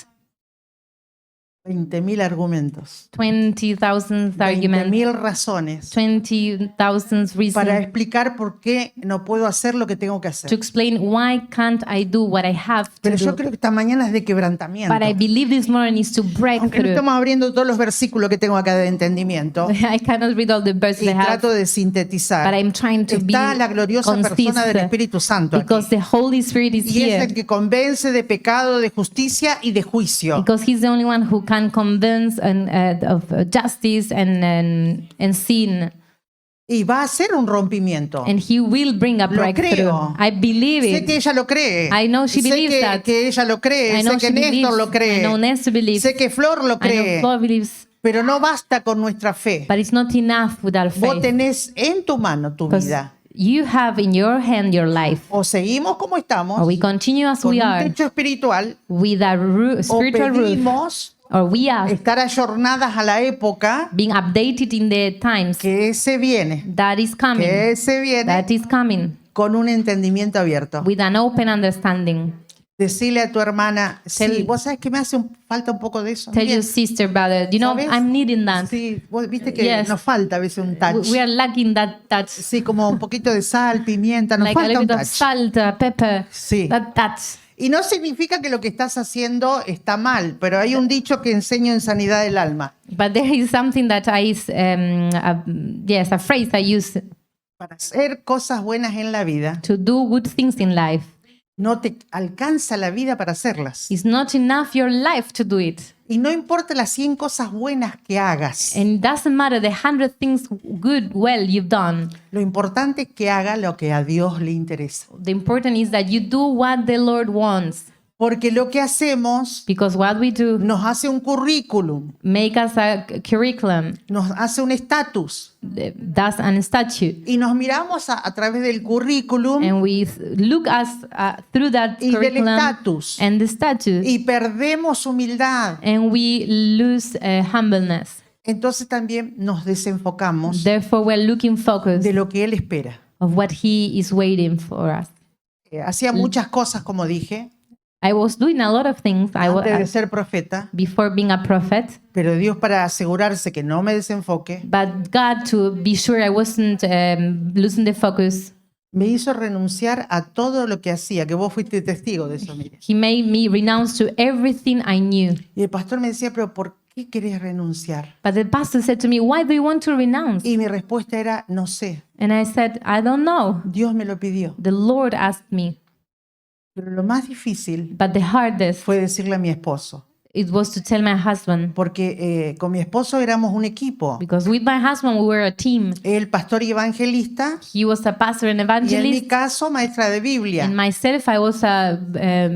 20.000 argumentos, 20,000 arguments, 20.000 razones 20,000 para reasons explicar por qué no puedo hacer lo que tengo que to hacer. explain why can't I do what I have to Pero yo do. creo que esta mañana es de quebrantamiento. But I believe this morning is to break Aunque no through. estamos abriendo todos los versículos que tengo acá de entendimiento I cannot read all the verses y I have, trato de but sintetizar. I'm trying to be Está la gloriosa persona del concise Espíritu Santo aquí. because the Holy Spirit is Y es here. el que convence de pecado, de justicia y de juicio. Because he's the only one who can convince of justice and sin, Y va a hacer un rompimiento. and he will bring a Lo breakthrough. creo. I believe Sé que it. ella lo cree. I know she sé believes that. que ella lo cree. I know Sé que she Néstor believes. lo cree. I know Nestor believes. Sé que Flor lo I know cree. Flo believes. Pero no basta con nuestra fe. But it's not enough with our Vos faith. tenés en tu mano tu Because vida. you have in your hand your life. O seguimos como estamos, Or we continue as con we un are techo espiritual, with a o spiritual roof. pedimos Or we are estar ayornadas a la época being updated in the times que se viene. that is coming. Que se viene That is coming con un entendimiento abierto. with an open understanding. Decirle a tu hermana, sí, Tell- vos sabes que me hace falta un poco de eso. Tell Bien. your sister, brother, you know, ¿Sabes? I'm needing that. Sí, vos viste que Yes. nos falta a veces un touch. We are lacking that touch. Sí, como un poquito de sal, pimienta, nos Like a falta little un bit of touch. salt, pepper. Sí. That touch. Y no significa que lo que estás haciendo está mal, pero hay un dicho que enseño en Sanidad del Alma. But there is something that a phrase I use Para hacer cosas buenas en la vida, to do good things in life. no te alcanza la vida para hacerlas. It's not enough your life to do it. Y no importa las 100 cosas buenas que hagas. And it doesn't matter the 100 things good, well you've done. Lo importante es que haga lo que a Dios le interesa. The important is that you do what the Lord wants. Porque lo que hacemos Because what we do nos hace un currículum, make us a curriculum, nos hace un estatus. that's an statute. Y nos miramos a través del currículum And we look us through that y del curriculum estatus. and the statute. Y perdemos humildad. And we lose humbleness. Entonces también nos desenfocamos Therefore, we're looking focused de lo que Él espera. of what He is waiting for us. Hacía muchas cosas, como dije, I was doing a lot of things antes de ser profeta, before being a prophet, pero Dios, para asegurarse que no me desenfoque, but God, to be sure I wasn't losing the focus, me hizo renunciar a todo lo que hacía, que vos fuiste testigo de eso, mire. He made me renounce to everything I knew. Y el pastor me decía, pero ¿por qué querés renunciar? But the pastor said to me, "Why do you want to renounce?" Y mi respuesta era, no sé, And I said, "I don't know. Dios me lo pidió. The Lord asked me." Pero lo más difícil But the hardest, fue decirle a mi esposo, it was to tell my husband, porque con mi esposo éramos un equipo. because with my husband we were a team. Él, pastor y evangelista, He was a pastor and y en mi evangelist, caso, maestra de Biblia. and myself I was a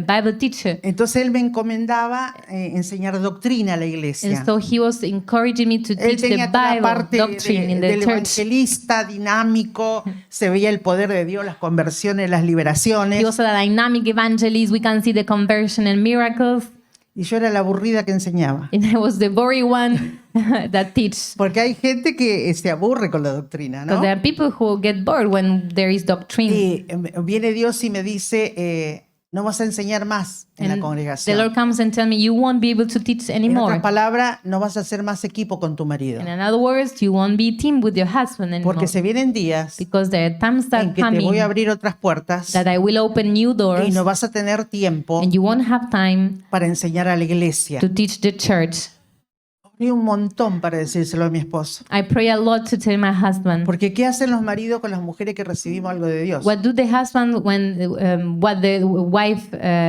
Bible teacher. Entonces él me encomendaba enseñar doctrina a la iglesia. And so he was encouraging me to Él teach the tenía toda la Bible parte doctrine in the del church. evangelista dinámico, se veía el poder de Dios, las conversiones, las He liberaciones. was a dynamic evangelist. We can see the conversion and miracles. Y yo era la aburrida que enseñaba. And I was the boring one that teach. Porque hay gente que se aburre con la doctrina, Because ¿no? there are people who get bored when there is doctrine. Y viene Dios y me dice, no vas a enseñar más en la And the congregación. Lord comes and tells me, you won't be able to teach En otras anymore. palabras, no vas a hacer más equipo con tu marido. And in other words, you won't be team with your husband anymore. Porque se vienen días Because there are times en that que te coming voy a abrir otras puertas that I will open new doors y no vas a tener tiempo and you won't have time para enseñar a la iglesia. to teach the church. Oré un montón para decírselo a mi esposo. I pray a lot to tell my husband. Porque ¿qué hacen los maridos con las mujeres que recibimos algo de Dios? What do the husband when what the wife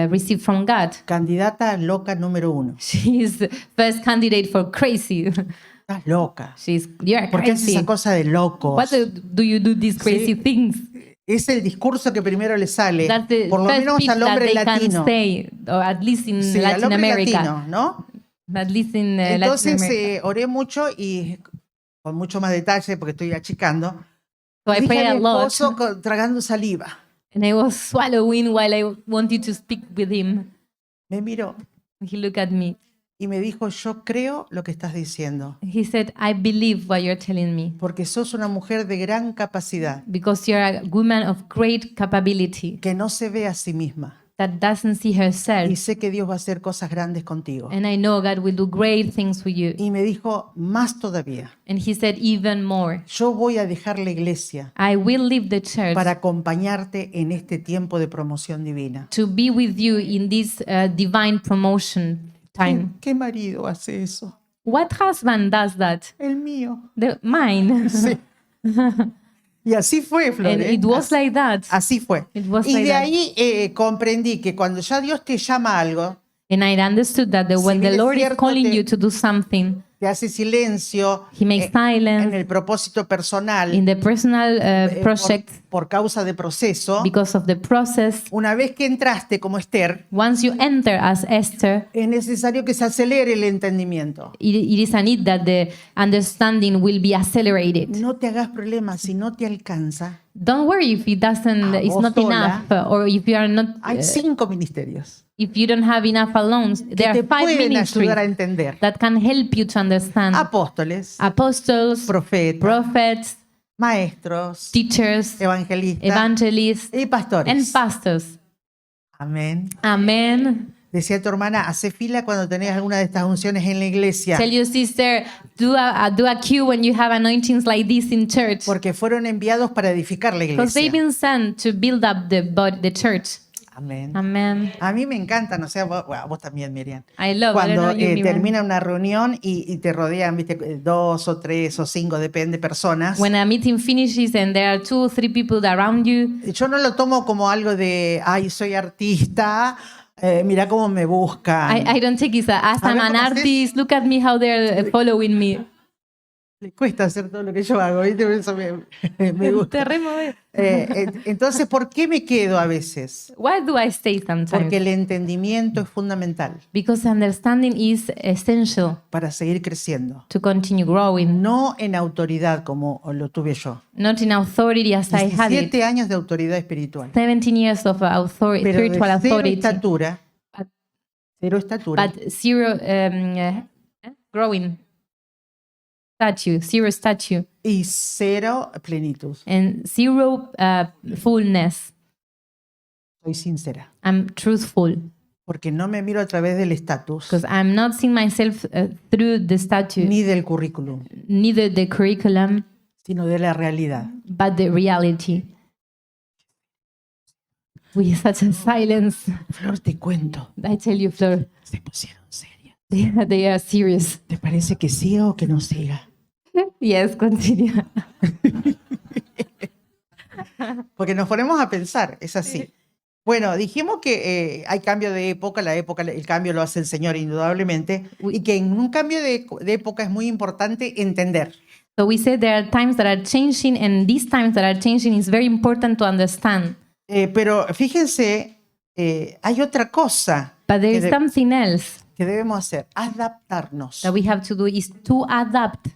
received from God? Candidata loca número 1. She is the first candidate for crazy. Estás loca. You're ¿Por qué haces crazy. esa cosa de locos? What do you do these crazy things? Es el discurso que primero le sale, That's the por lo first menos speech al that hombre they can latino. say, or at least in Sí, al Latin hombre America. latino, ¿no? At least in Latin Entonces America. oré mucho y con mucho más detalle porque estoy achicando. So I Dije pray a a mi lot. esposo tragando saliva. And I was swallowing while I wanted to speak with him. Me miró He looked at me. y me dijo, yo creo lo que estás diciendo, He said, I believe what you're telling me. porque sos una mujer de gran capacidad, Because you're a woman of great capability que no se ve a sí misma. that doesn't see Y herself. sé que Dios va a hacer cosas grandes contigo. And I know God will do great things with you. Y me dijo, más todavía, And he said, even more. yo voy a dejar la iglesia I will leave the church para acompañarte en este tiempo de promoción divina. to be with you in this divine promotion time. ¿Qué marido hace eso? What husband does that? El mío. Mine. Sí. Y así fue, And Flor. it was like that. Así fue. It was Y like de that. ahí comprendí que cuando ya Dios te llama a algo, And I understood that when bien the es Lord is cierto, calling te- you to do something, te hace silencio He makes en silence el propósito personal in the personal por, project por causa de proceso. because of the process. Una vez que entraste como Esther, Once you enter as Esther, es necesario que se acelere el entendimiento. it is a need that the understanding will be accelerated. No te hagas problemas si no te alcanza. Don't worry if it doesn't, it's vos not sola. enough, or if you are not, Hay 5 ministerios if you don't have enough alone. que There te are 5 pueden ministries ayudar a entender. that can help you to understand. Apóstoles, Apostles, profetas, prophets, maestros, teachers, evangelistas evangelists, y pastores. and pastors. Amén. Amen. Decía tu hermana, hace fila cuando tenés alguna de estas unciones en la iglesia, Tell your sister, do a queue when you have anointings like this in church. porque fueron enviados para edificar la Because they've iglesia. been sent to build up the church. Amén. Amen. A mí me encantan, o sea, vos también, Miriam. I love Cuando it. termina una reunión y te rodean, viste, 2 o 3 o 5, depende, personas. When a meeting finishes and there are 2 or 3 people around you, Yo no lo tomo como algo de, ay, soy artista, mira cómo me buscan. I don't take it as A I'm ver, an ¿cómo haces? artist. Look at me how they're following me. Le cuesta hacer todo lo que yo hago, ¿viste? Eso me gusta. Te remueve. Entonces, ¿por qué me quedo a veces? Why do I stay sometimes? Porque el entendimiento es fundamental Because understanding is essential para seguir creciendo. to continue growing. No en autoridad como lo tuve yo. Not in authority as I had it. 17 años de autoridad espiritual. 17 years of authority, Pero de spiritual cero authority. estatura, cero estatura, But zero growing zero statue, y cero plenitud. and zero fullness. Soy sincera. I'm truthful. porque no me miro a través del estatus because I'm not seeing myself through the statue, ni del currículum, neither the curriculum, sino de la realidad. but the reality. With such a silence, Flor, te cuento, I tell you, Flor, se pusieron serias. they are serious. ¿Te parece que siga o que no siga? Yes, continue. Porque nos ponemos a pensar, es así. Bueno, dijimos que hay cambio de época, el cambio lo hace el Señor indudablemente, y que en un cambio de época es muy importante entender. So we say there are times that are changing, and these times that are changing is very important to understand. Pero fíjense, hay otra cosa But there is something else que debemos hacer, adaptarnos. that we have to do is to adapt.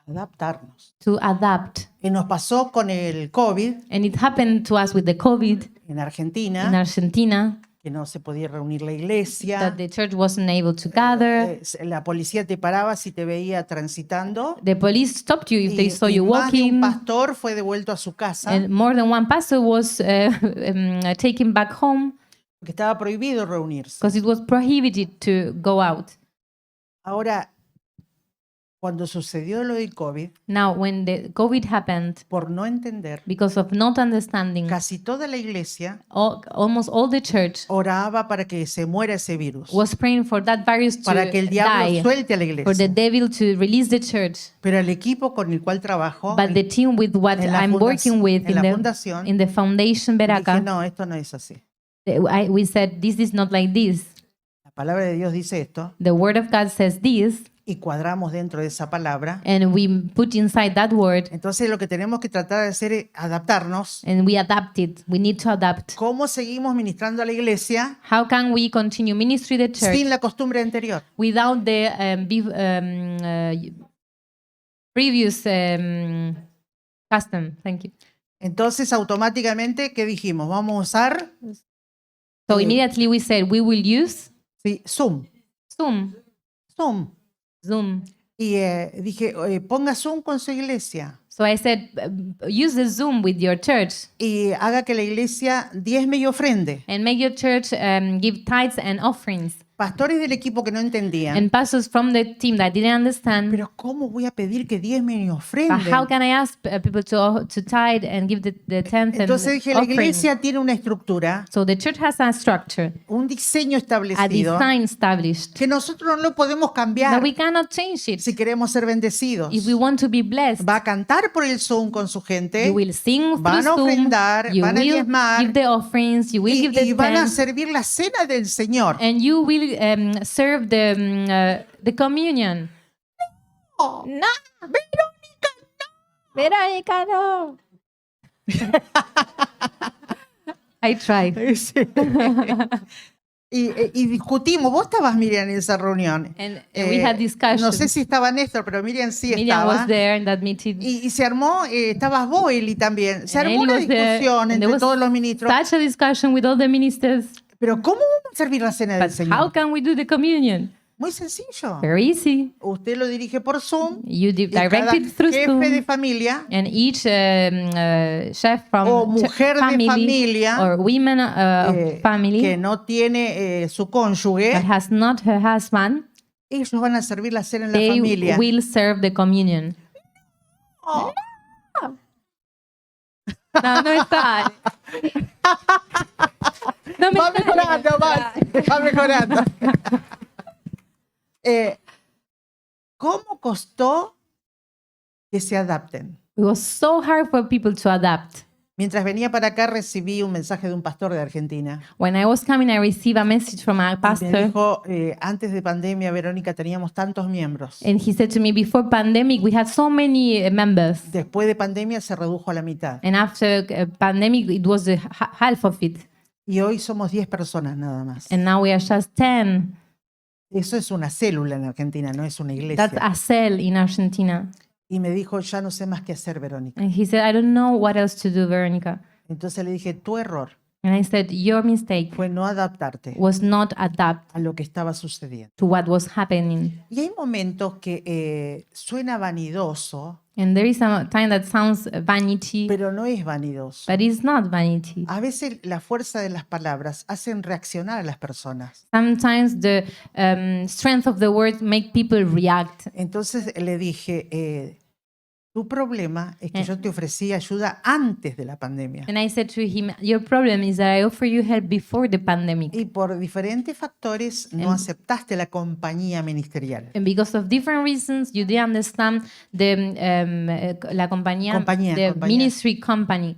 Adaptarnos. To adapt. Y nos pasó con el COVID And it happened to us with the COVID en in Argentina, Argentina, que no se podía reunir la iglesia. that the church wasn't able to gather. La policía te paraba si te veía transitando. The police stopped you if they saw Y you más de un walking. pastor fue devuelto a su casa And more than one pastor was taken back home porque estaba prohibido reunirse. because it was prohibited to go out. Ahora, cuando sucedió lo del COVID, Now, when the COVID happened, por no entender, because of not understanding, casi toda la iglesia almost all the church oraba para que se muera ese virus, was praying for that virus to para que el diablo die, suelte a la for the iglesia. devil to release the church. Pero el equipo con el cual trabajo, But the team with what en la I'm working with en la fundación, in the foundation dije, Beraka, no, esto no es así. we said, this is not like this. La palabra de Dios dice esto The word of God says this, y cuadramos dentro de esa palabra. and we put inside that word, Entonces lo que tenemos que tratar de hacer es adaptarnos. and we adapt it. We need to adapt. ¿Cómo seguimos ministrando a la iglesia How can we continue ministry the church sin la costumbre anterior? without the previous custom? Thank you. Entonces automáticamente, ¿qué dijimos? Vamos a usar So immediately we said we will use sí, Zoom. Zoom. Zoom. Y dije, ponga Zoom con su iglesia So I said, use the Zoom with your church y haga que la iglesia diezme y ofrende. and make your church give tithes and offerings. Pastores del equipo que no entendían. And pastors from the team that didn't understand, Pero ¿cómo voy a pedir que diezmen y but ofrenden? how can I ask people to tithe and give the tenth and Entonces dije, la offering? iglesia tiene una estructura, So the church has a structure, un diseño a establecido design established, que nosotros no lo podemos that cambiar we cannot change it. si queremos ser bendecidos. If we want to be blessed, Va a cantar por el Zoom con su gente you will sing through van a Zoom, ofrendar, you van a will diezmar give the offerings, you will y, give the y van a tithes, servir la cena del Señor. and you will serve the communion. Oh, No, Verónica, no. I tried. sí. Y discutimos, vos estabas, Miriam, en esa reunión. And we had discussions. No sé si estaba Néstor, pero Miriam sí Miriam estaba. was there in that meeting. Y se armó, estabas vos, Eli, también. Se And armó Eli una was there, discusión and there entre was todos los ministros. Such a discussion with all the ministers. Pero ¿cómo vamos a servir la cena del But Señor? how can we do the communion? Muy sencillo. Very easy. Usted lo dirige por Zoom. You Y direct cada it through jefe Zoom. de familia And each chef from o mujer de family familia or women of family que no tiene su cónyuge, that has not her husband, ellos van a servir la cena en la they familia. will serve the communion. Oh, No, no está. No me va está- mejorando, va mejorando. ¿Cómo costó que se adapten? It was so hard for people to adapt. Mientras venía para acá recibí un mensaje de un pastor de Argentina. When I was coming, I received a message from a Me pastor, dijo, antes de pandemia, Verónica, teníamos tantos miembros. and he said to me, before pandemic, we had so many members. Después de pandemia se redujo a la mitad. And after pandemic, it was the half of it. Y hoy somos 10 personas nada más. And now we are just 10. Eso es una célula en Argentina, no es una That's iglesia. a cell in Argentina. Y me dijo, ya no sé más qué hacer, Verónica. And he said, I don't know what else to do, Veronica. Entonces le dije, tu error And I said, your mistake fue no adaptarte was not adapt a lo que estaba sucediendo. to what was happening. Y hay momentos que suena vanidoso And there is a time that sounds vanity, pero no es vanidoso. but it's not vanity. A veces la fuerza de las palabras hacen reaccionar a las personas. Sometimes the strength of the words make people react. Entonces le dije, tu problema es que yo te ofrecí ayuda antes de la pandemia. And I said to him, your problem is that I offer you help before the pandemic. Y por diferentes factores no aceptaste la compañía ministerial. And because of different reasons, you didn't understand la compañía, the Compañía. ministry company.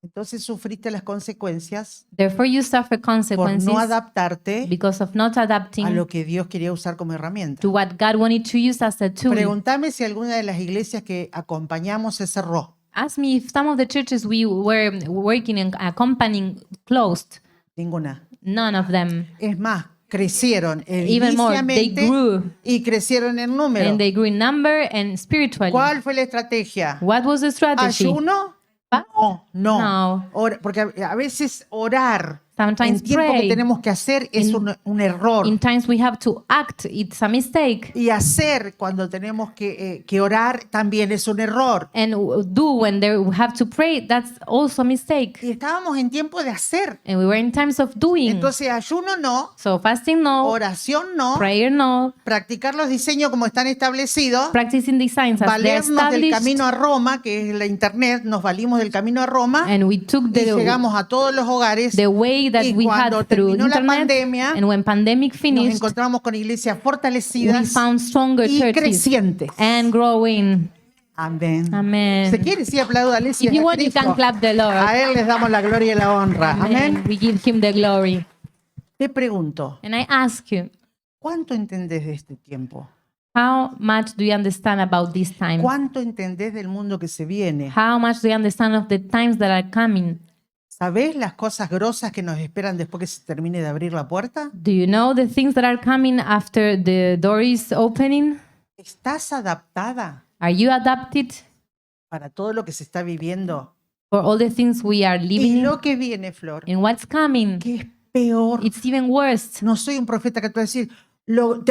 Entonces sufriste las consecuencias Therefore, you suffer por consequences no adaptarte because of not a adapting lo que Dios quería usar como herramienta. to what God wanted to use as a tool. Pregúntame si alguna de las iglesias que acompañamos se cerró. Ask me if some of the churches we were working and accompanying closed. Ninguna. None of them. Es más, crecieron Even more, they ediliciamente grew. y crecieron en número. And they grew in number and spiritually. ¿Cuál fue la estrategia? What was the strategy? ¿Ayuno? Fast? No. No. Porque a veces orar Sometimes en tiempo que pray. tenemos que hacer es un error. In times we have to act, it's a mistake. Y hacer cuando tenemos que orar también es un error. And do when we have to pray, that's also a mistake. Y estábamos en tiempo de hacer. And we were in times of doing. Entonces ayuno no, So fasting no, oración no, prayer no, practicar los diseños como están establecidos, practicing the signs as they're valernos del established. camino a Roma, que es la internet, nos valimos del camino a Roma And we took y llegamos a todos los hogares. the way that Y we cuando had through terminó la internet. pandemia, And when pandemic Nos finished, encontramos con iglesias we fortalecidas found stronger y churches crecientes. and growing. Amén. Amen. ¿Se quiere? Sí, aplaúdale. Sí, If you a want, you Cristo. can clap the Lord. A Él les damos la gloria y la honra. Amén. We give him the glory. Te pregunto, And I ask you, ¿cuánto entendés de este tiempo? how much do you understand about this time? ¿Cuánto entendés del mundo que se viene? How much do you understand of the times that are coming? ¿Sabés las cosas grosas que nos esperan después que se termine de abrir la puerta? Do you know the things that are coming after the door is opening? ¿Estás adaptada Are you adapted para todo lo que se está viviendo? for all the things we are Y living lo que viene, Flor, in? What's coming? que es peor. It's even worse. No soy un profeta que te va a decir,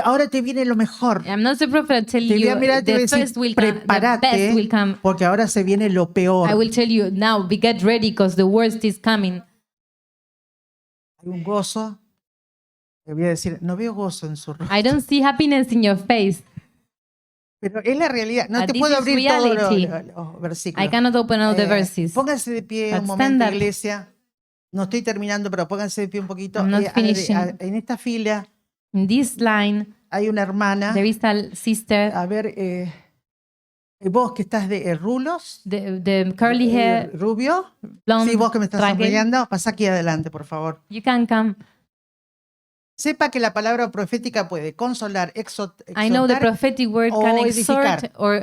ahora te viene lo mejor. I'm not the prophet to tell Te voy you a mirar, te voy a the decir, first will come, the best prepárate, will come. porque ahora se viene lo I peor. will tell you now, get ready because the worst is coming. Hay un gozo. Te voy a decir, no veo gozo en su rostro. I don't see happiness in your face. Pero es la realidad. No But te this puedo is abrir todos reality. los versículos. I cannot open all the verses. Pónganse de pie But un stand momento, up. iglesia. No estoy terminando, pero pónganse de pie un poquito. I'm not finishing. En esta fila In this line, hay una hermana. there is a sister, A ver, vos que estás de rulos, the curly hair, rubio. blonde, Sí, vos que me estás Raquel. sonriendo, pasa aquí adelante, por favor. You can come. Sepa que la palabra profética puede consolar, I know the exhortar, prophetic word can o exhort edificar. or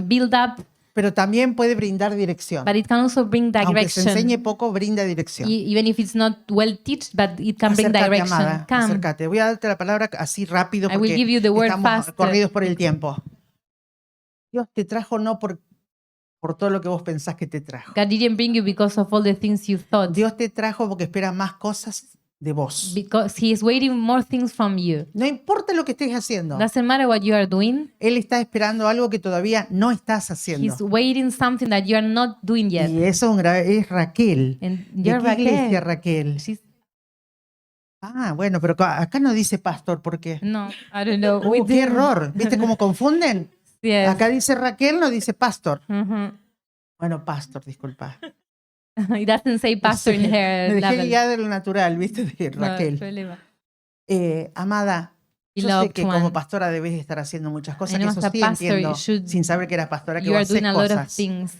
build up, pero también puede brindar dirección. but it can also bring Aunque se enseñe direction. poco, brinda dirección. Even if it's not well taught, but it can bring Acércate, direction. amada, Come. acércate. Voy a darte la palabra así rápido I will porque give you the word estamos faster. corridos por el tiempo. Dios te trajo no por todo lo que vos pensás que te trajo. God didn't bring you because of all the things you thought. Dios te trajo porque espera más cosas de vos. Because He is waiting more things from you. No importa lo que estés haciendo. Doesn't matter what you are doing. Él está esperando algo que todavía no estás haciendo. He's waiting something that you are not doing yet. Y eso es Raquel. And ¿De you're qué iglesia, Raquel. Raquel? She's, Ah, bueno, pero acá no dice pastor, ¿por qué? no, I don't know. We ¡Qué do. error! ¿Viste cómo confunden? Yes. Acá dice Raquel, no dice pastor. Mhm. Bueno, pastor, disculpa. It doesn't say pastor in Me her dejé level. guiar de lo natural, ¿viste? De No Raquel. problema. Amada, yo sé Beloved que como one. pastora debes estar haciendo muchas cosas, I que know eso as a sí pastor, entiendo, you should- sin saber que eras pastora, que You vos are haces doing a lot of cosas. things.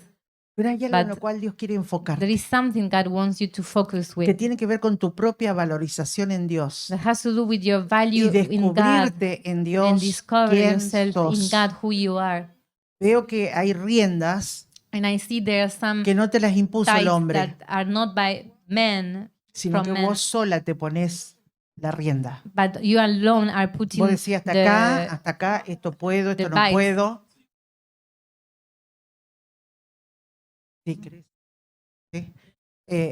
Pero hay algo en but lo cual Dios quiere enfocar, There is something God wants you to focus que with. tiene que ver con tu propia valorización en Dios That has to do with your y value in God descubrirte en and Dios discover quién yourself in sos. God who you are. Veo que hay riendas And I see there are some que no te las impuso el ties hombre, that are not by men, sino from que men. vos sola te pones la rienda. but you alone are putting Vos decís hasta acá, esto puedo, esto the no vice. puedo. ¿Sí crees? ¿Sí?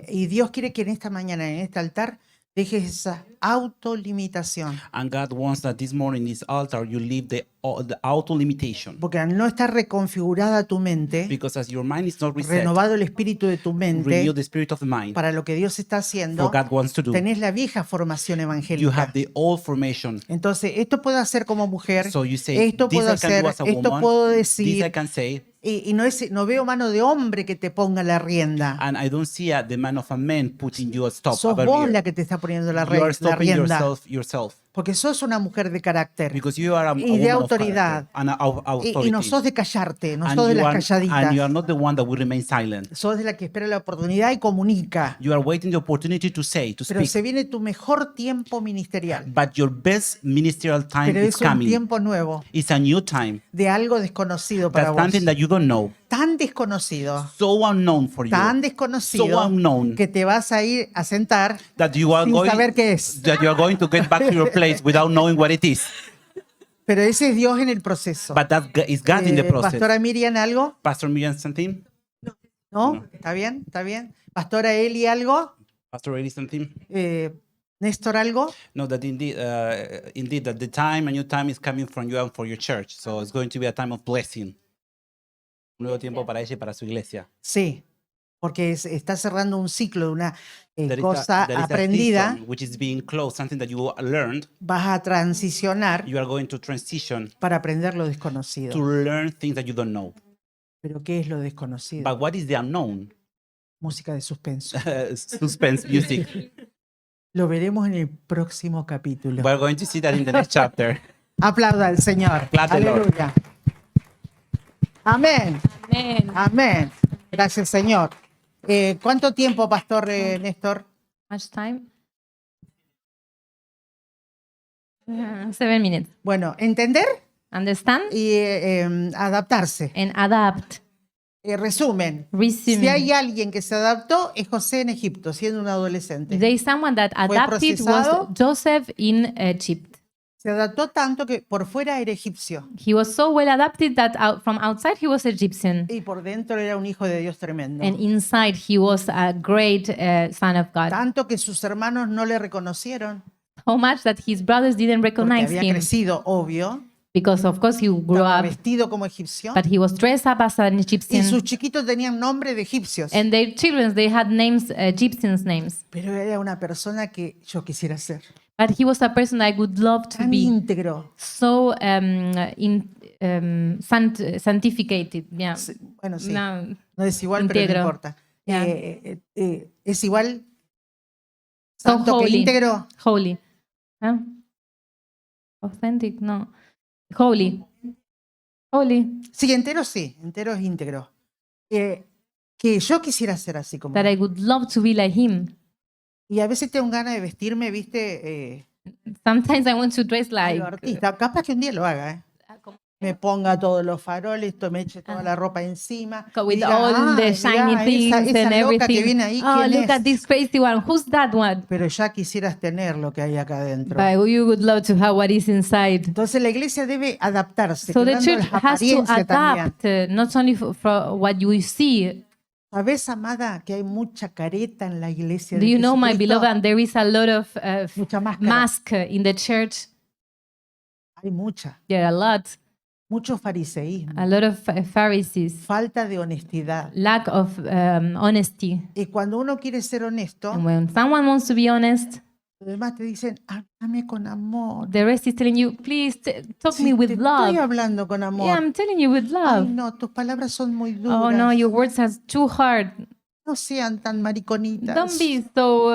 Y Dios quiere que en esta mañana, en este altar, dejes esa autolimitación. And God wants that this morning, in this altar, you leave the the auto-limitation. Porque al no estar reconfigurada tu mente, Because as your mind is not reset, renovado el espíritu de tu mente renew the spirit of the mind para lo que Dios está for haciendo, God wants to do. tenés la vieja formación You evangélica. have the old formation. Entonces, esto puedo hacer como mujer, So you say, esto this puedo I can do hacer, as a esto woman, puedo this I decir, can say, y no veo mano de hombre que te ponga la rienda. and I don't see the man of a man putting you a stop, a Sos vos barrier. la que te está poniendo la, You are la stopping rienda, yourself. porque sos una mujer de carácter Because you are a y de woman of autoridad. character and y no authority. sos de callarte, no And sos de you las are calladitas, not the one that will remain silent. sos de la que espera la oportunidad y comunica. You are waiting the opportunity to say, to Pero speak. se viene tu mejor tiempo ministerial. But your best ministerial time Pero is es un coming. tiempo nuevo, It's a new time. de algo desconocido para That's vos. something that you don't know. Tan desconocido, So unknown for you. tan So desconocido, unknown que te vas a ir a sentar that you are sin going saber qué es. that you are going to get back to your place without knowing what it is. Pero ese es Dios en el proceso. But that is God in the process. Pastora Miriam, ¿algo? Pastor Miriam, something? ¿No? ¿Está bien? ¿Está bien? Pastora Eli, ¿algo? Pastor Eddie, something? Néstor, ¿algo? No, that indeed that the time, a new time is coming from you and for your church. So it's going to be a time of blessing. Un nuevo tiempo para ella y para su iglesia. Sí, porque está cerrando un ciclo de una There is cosa there is aprendida. season which is being closed, something that you learned. Vas a transicionar You are going to transition para aprender lo to desconocido. learn things that you don't know. ¿Pero qué es lo desconocido? But what is the unknown? Música de suspenso. Suspense music. Lo veremos en el próximo capítulo. We're going to see that in the next chapter. Aplauda al Señor. Applaud the Lord. Aleluya. Amén. Amen. Amén. Gracias, Señor. ¿Cuánto tiempo, Pastor Néstor? Much time? 7 minutes. Bueno, entender Understand y adaptarse. and adapt. Resumen. Resume. Si hay alguien que se adaptó, es José en Egipto, siendo un adolescente. There is someone that adapted was procesado. Joseph in Egypt. Se adaptó tanto que por fuera era egipcio He was so well adapted that from outside he was Egyptian, y por dentro era un hijo de Dios tremendo. and inside he was a great son of God. Tanto que sus hermanos no le reconocieron So much that his brothers didn't porque recognize había him crecido, obvio. because, of course, he grew Estaba up, vestido como egipcio but he was dressed up as an y Egyptian. sus chiquitos tenían nombre de egipcios. And their children, they had names, Egyptians' names. Pero era una persona que yo quisiera ser. But he was a person I would love to Tan be. íntegro. So sanctificated. Yeah. Sí, bueno, sí. No, No es igual, pero Íntegro. no importa. Ya. Es igual. So Santo que holy. íntegro. Holy. Huh? Authentic, no. Holy. Holy. Sí, entero sí. Entero es íntegro. Que yo quisiera ser así como. That I would love to be like him. Y a veces tengo ganas de vestirme, viste, Sometimes I want to dress medio like. artista. Capaz que un día lo haga, ¿eh? Me ponga todos los faroles, me eche toda la ropa encima. y With diga, all "Ah, the mirá, shiny things esa and loca que everything. viene ahí, Oh, ¿quién look es?" at this crazy one. Who's that one? Pero ya quisieras tener lo que hay acá adentro. But you would love to have what is inside. Entonces la iglesia debe adaptarse, So the quebrando church las has to apariencias también. adapt, not only for what you see. ¿Sabes, amada, que hay mucha careta en la iglesia Do de you know, my Jesucristo? beloved, and there is a lot of Mucha máscara. mask in the church. Hay mucha. There are Mucho fariseísmo. a lot of Pharisees, Falta de honestidad. lack of honesty. Y cuando uno quiere ser honesto, And when someone wants to be honest, los demás te dicen, háblame con amor. the rest is telling you, please talk Sí, me te with estoy love. hablando con amor. Yeah, I'm telling you with Ay, love. no, tus palabras son muy duras. Oh no, your words are too hard. No sean tan mariconitas. Don't be so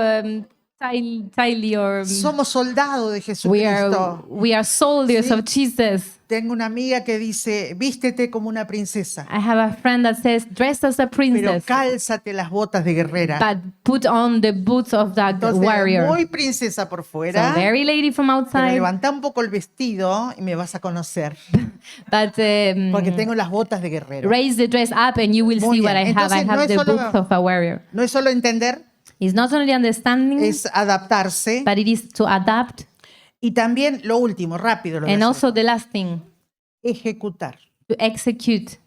tiny or Somos soldados de we Jesucristo. are soldiers Sí. of Jesus. Tengo una amiga que dice, vístete como una princesa, I have a friend that says, dress as a pero princess, cálzate las botas de guerrera. but put on the boots of that Entonces, warrior. muy princesa por So fuera, very lady from pero outside, levanta un poco el vestido y me vas a conocer, but porque tengo las botas de guerrero. raise the dress up and you will Muy see what bien. I have. I Entonces, no have es the solo- boots of a warrior. No es solo entender, It's not only understanding, es adaptarse. but it is to adapt. Y también lo último, rápido, lo voy a And hacer, also the last thing, ejecutar. to execute.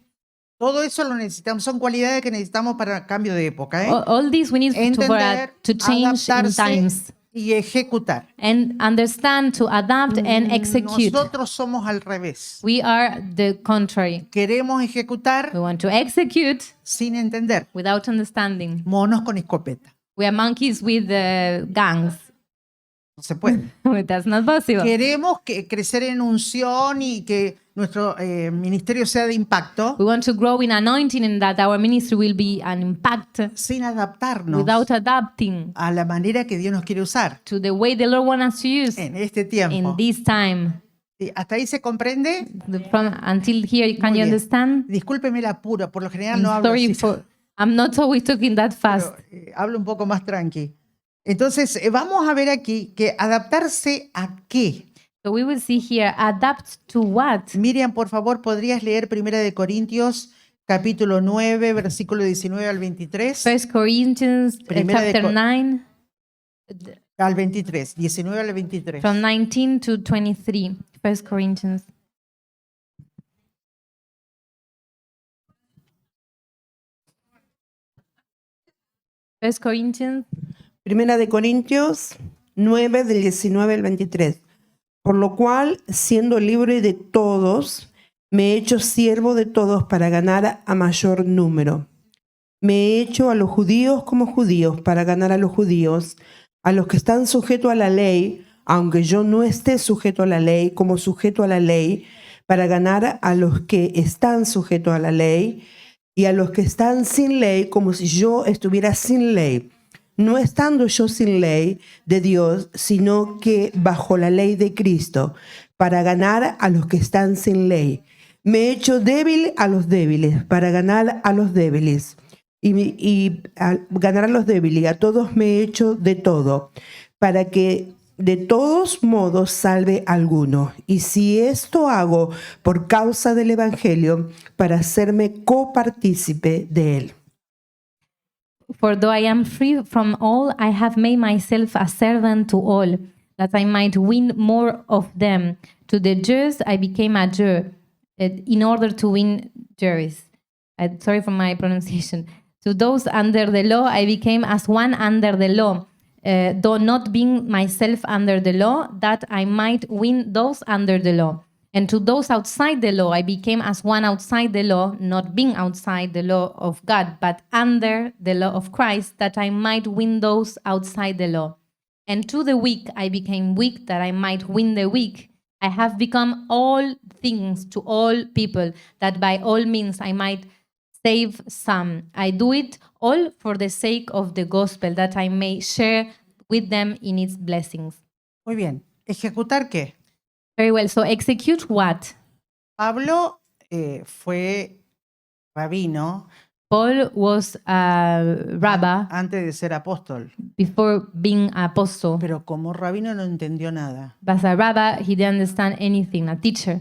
Todo eso lo necesitamos, son cualidades que necesitamos para cambio de época. ¿eh? All this we need to Entender, change in adaptarse, times. y ejecutar. and understand to adapt and execute. Nosotros somos al revés. We are the contrary. Queremos ejecutar We want to execute sin entender. without understanding. Monos con escopeta. We are monkeys with gangs. No se puede. That's not possible. Queremos crecer en unción y que nuestro ministerio sea de impacto We want to grow in anointing and that our ministry will be an impact sin adaptarnos without adapting a la manera que Dios nos quiere usar to the way the Lord wants us to use en este in tiempo. this time. Sí, ¿hasta ahí se comprende? Until here, can Muy you bien. understand? Discúlpeme el apuro, por lo general I'm no hablo sorry así, for. I'm not always talking that fast. pero, hablo un poco más tranqui. Entonces, vamos a ver aquí que adaptarse a qué. So we will see here, adapt to what? Miriam, por favor, ¿podrías leer 1 de Corintios capítulo 9, versículo 19 al 23? 1 Corinthians Primera de chapter Co- 9, Al 23, 19 al 23. from 19 to 23. 1 Corinthians. First Corinthians Primera de Corintios 9, del 19 al 23. Por lo cual, siendo libre de todos, me he hecho siervo de todos para ganar a mayor número. Me he hecho a los judíos como judíos para ganar a los judíos, a los que están sujetos a la ley, aunque yo no esté sujeto a la ley, como sujeto a la ley, para ganar a los que están sujetos a la ley, y a los que están sin ley, como si yo estuviera sin ley, no estando yo sin ley de Dios, sino que bajo la ley de Cristo, para ganar a los que están sin ley. Me he hecho débil a los débiles, para ganar a los débiles. Y ganar a los débiles, y a todos me he hecho de todo, para que de todos modos salve a alguno. Y si esto hago por causa del Evangelio, para hacerme copartícipe de él. For though I am free from all, I have made myself a servant to all, that I might win more of them. To the Jews I became a Jew, in order to win Jews. Sorry for my pronunciation. To those under the law I became as one under the law, though not being myself under the law, that I might win those under the law. And to those outside the law, I became as one outside the law, not being outside the law of God, but under the law of Christ, that I might win those outside the law. And to the weak, I became weak, that I might win the weak. I have become all things to all people, that by all means I might save some. I do it all for the sake of the gospel, that I may share with them in its blessings. Muy bien. ¿Ejecutar qué? Very well. So execute what? Pablo fue rabino Paul was a rabbi antes de ser apóstol, before being an apostle. pero como rabino no entendió nada. But as a rabbi, he didn't understand anything. A teacher,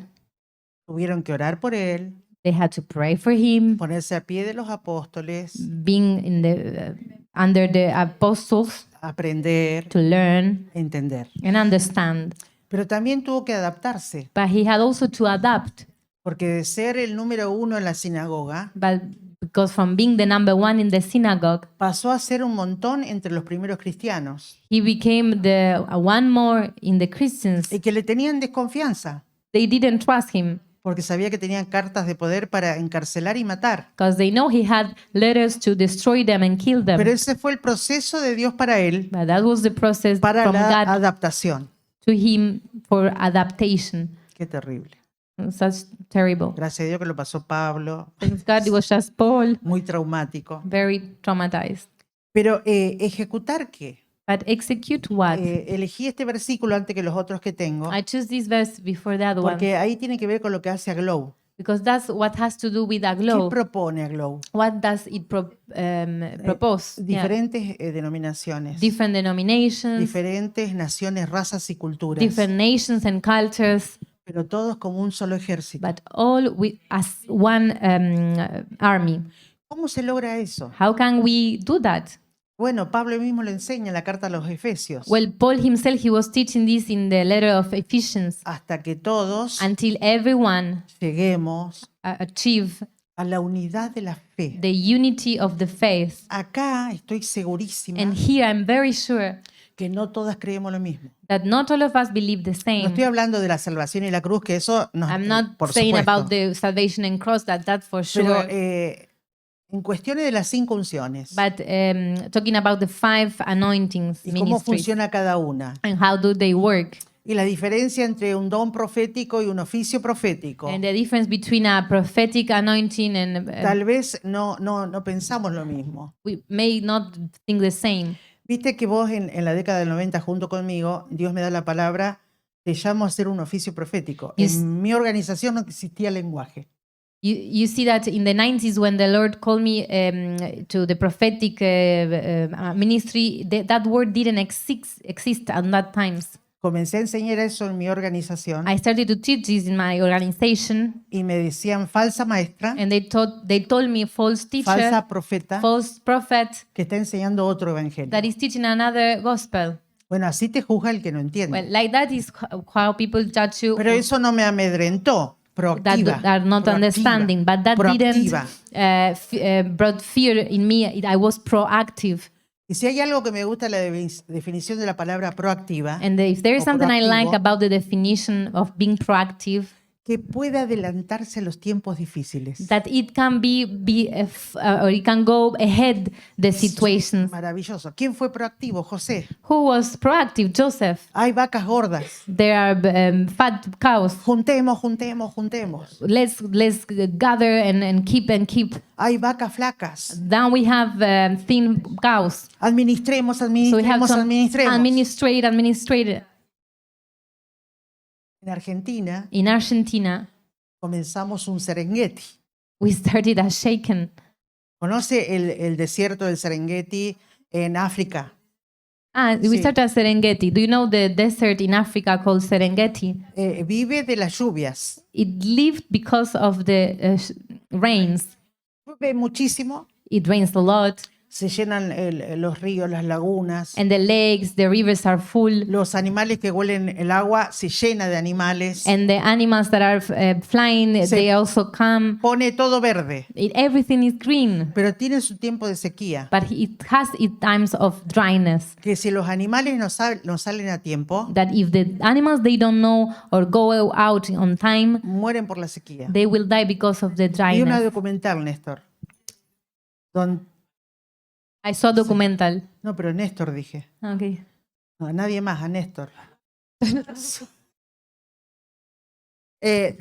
Tuvieron que orar por él, they had to pray for him, ponerse a pie de los apóstoles, being in the under the apostles aprender, to learn entender. and understand. Pero también tuvo que adaptarse, But he had also to adapt. porque de ser el número uno en la sinagoga, But because from being the number one in the synagogue, pasó a ser un montón entre los primeros cristianos he became the one more in the Christians. y que le tenían desconfianza, They didn't trust him porque sabía que tenían cartas de poder para encarcelar y matar. because they know he had letters to destroy them and kill them. Pero ese fue el proceso de Dios para él, But that was the process para from la God adaptación. to him for adaptation. Qué terrible. Such terrible. Gracias a Dios que lo pasó Pablo, Thanks God it was just Paul, muy traumático. very traumatized. Pero ejecutar qué? But execute what? Elegí este versículo antes que los otros que tengo, I choose this verse before the other one porque ahí tiene que ver con lo que hace Aglow. because that's what has to do with ¿Qué Aglow. propone Aglow? What does it propose? Yeah. Diferentes denominaciones, Different denominations, diferentes naciones, razas y culturas, different nations and cultures, pero todos como un solo ejército. but all as one army. ¿Cómo se logra eso? How can we do that? Bueno, Pablo mismo lo enseña en la carta a los Efesios. Well, Paul himself, he was teaching this in the letter of Ephesians. Hasta que todos Until everyone lleguemos achieve a la unidad de la fe. the unity of the faith. Acá estoy segurísima And here I'm very sure que no todas creemos lo mismo. that not all of us believe the No same. estoy hablando de la salvación y la cruz, que eso no, I'm not por saying supuesto. about the salvation and cross, that's for Pero sure. en cuestiones de las 5 unciones But talking about the 5 anointings y cómo ministries funciona cada una. and how do they work, Y la diferencia entre un don profético y un oficio profético. and the difference between a prophetic anointing and Tal vez no pensamos lo mismo. we may not think the same. Viste que vos en la década del 90 junto conmigo, Dios me da la palabra, te llamo a hacer un oficio profético. Yes. En mi organización no existía lenguaje. You see that in the 90s when the Lord called me to the prophetic ministry, that word didn't exist at that times. Comencé a enseñar eso en mi organización I started to teach this in my organization, y me decían falsa maestra, and they told me false teacher, falsa profeta, false prophet que está enseñando otro evangelio. that is teaching another gospel. Bueno, así te juzga el que no entiende. Well, like that is how people judge you Pero eso no me amedrentó. that Proactiva. are not proactiva, understanding, but that proactiva. didn't brought fear in me. I was proactive. Y si hay algo que me gusta la definición de la palabra proactiva, And if there is o something I like proactivo, about the definition of being proactive, que pueda adelantarse a los tiempos difíciles. that it can or it can go ahead the situations. Maravilloso. ¿Quién fue proactivo? José. Who was proactive? Joseph. Hay vacas gordas. There are fat cows. Juntemos. Let's gather and keep. Hay vacas flacas. Then we have thin cows. Administremos. So we have to administrate. En Argentina In Argentina, comenzamos un Serengeti. we started a shaken. ¿Conoce el desierto del Serengeti en África? We Sí. started a Serengeti. Do you know the desert in Africa called Serengeti? Vive de las lluvias. It lived because of the rains. Llueve muchísimo. It rains a lot, Se llenan los ríos, las lagunas. and the lakes, the rivers are full, Los animales que huelen el agua se llena de animales. and the animals that are flying, Se- they also come. Pone todo verde. Everything is green, Pero tiene su tiempo de sequía. but it has its times of dryness. Que si los animales no salen a tiempo, That if the animals they don't know or go out on time, mueren por la sequía. they will die because of the Vi una dryness. documental, Néstor. I saw documental. No, pero Néstor dije. Okay. No, a nadie más, a Néstor.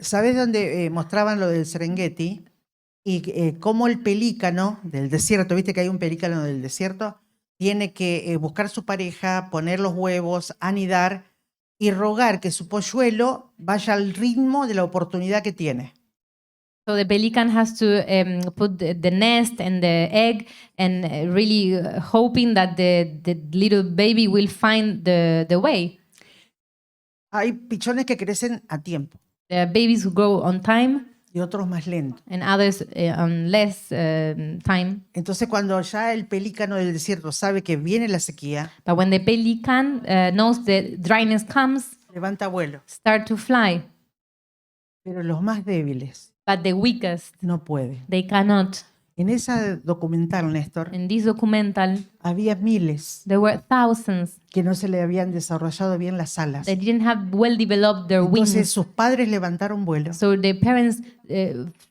¿Sabés dónde mostraban lo del Serengeti? Y cómo el pelícano del desierto, viste que hay un pelícano del desierto, tiene que buscar su pareja, poner los huevos, anidar y rogar que su polluelo vaya al ritmo de la oportunidad que tiene. So the pelican has to put the nest and the egg, and really hoping that the little baby will find the way. Hay pichones que crecen a tiempo The babies who grow on time y otros más lento. and others on less time. Entonces cuando ya el pelícano del desierto sabe que viene la sequía, But when the pelican knows the dryness comes, levanta vuelo. start to fly. Pero los más débiles But the weakest, no pueden. they cannot. En esa documental, Néstor, In this documental, había miles there were thousands que no se le habían desarrollado bien las alas. that didn't have well developed their Entonces wings. sus padres levantaron vuelo So the parents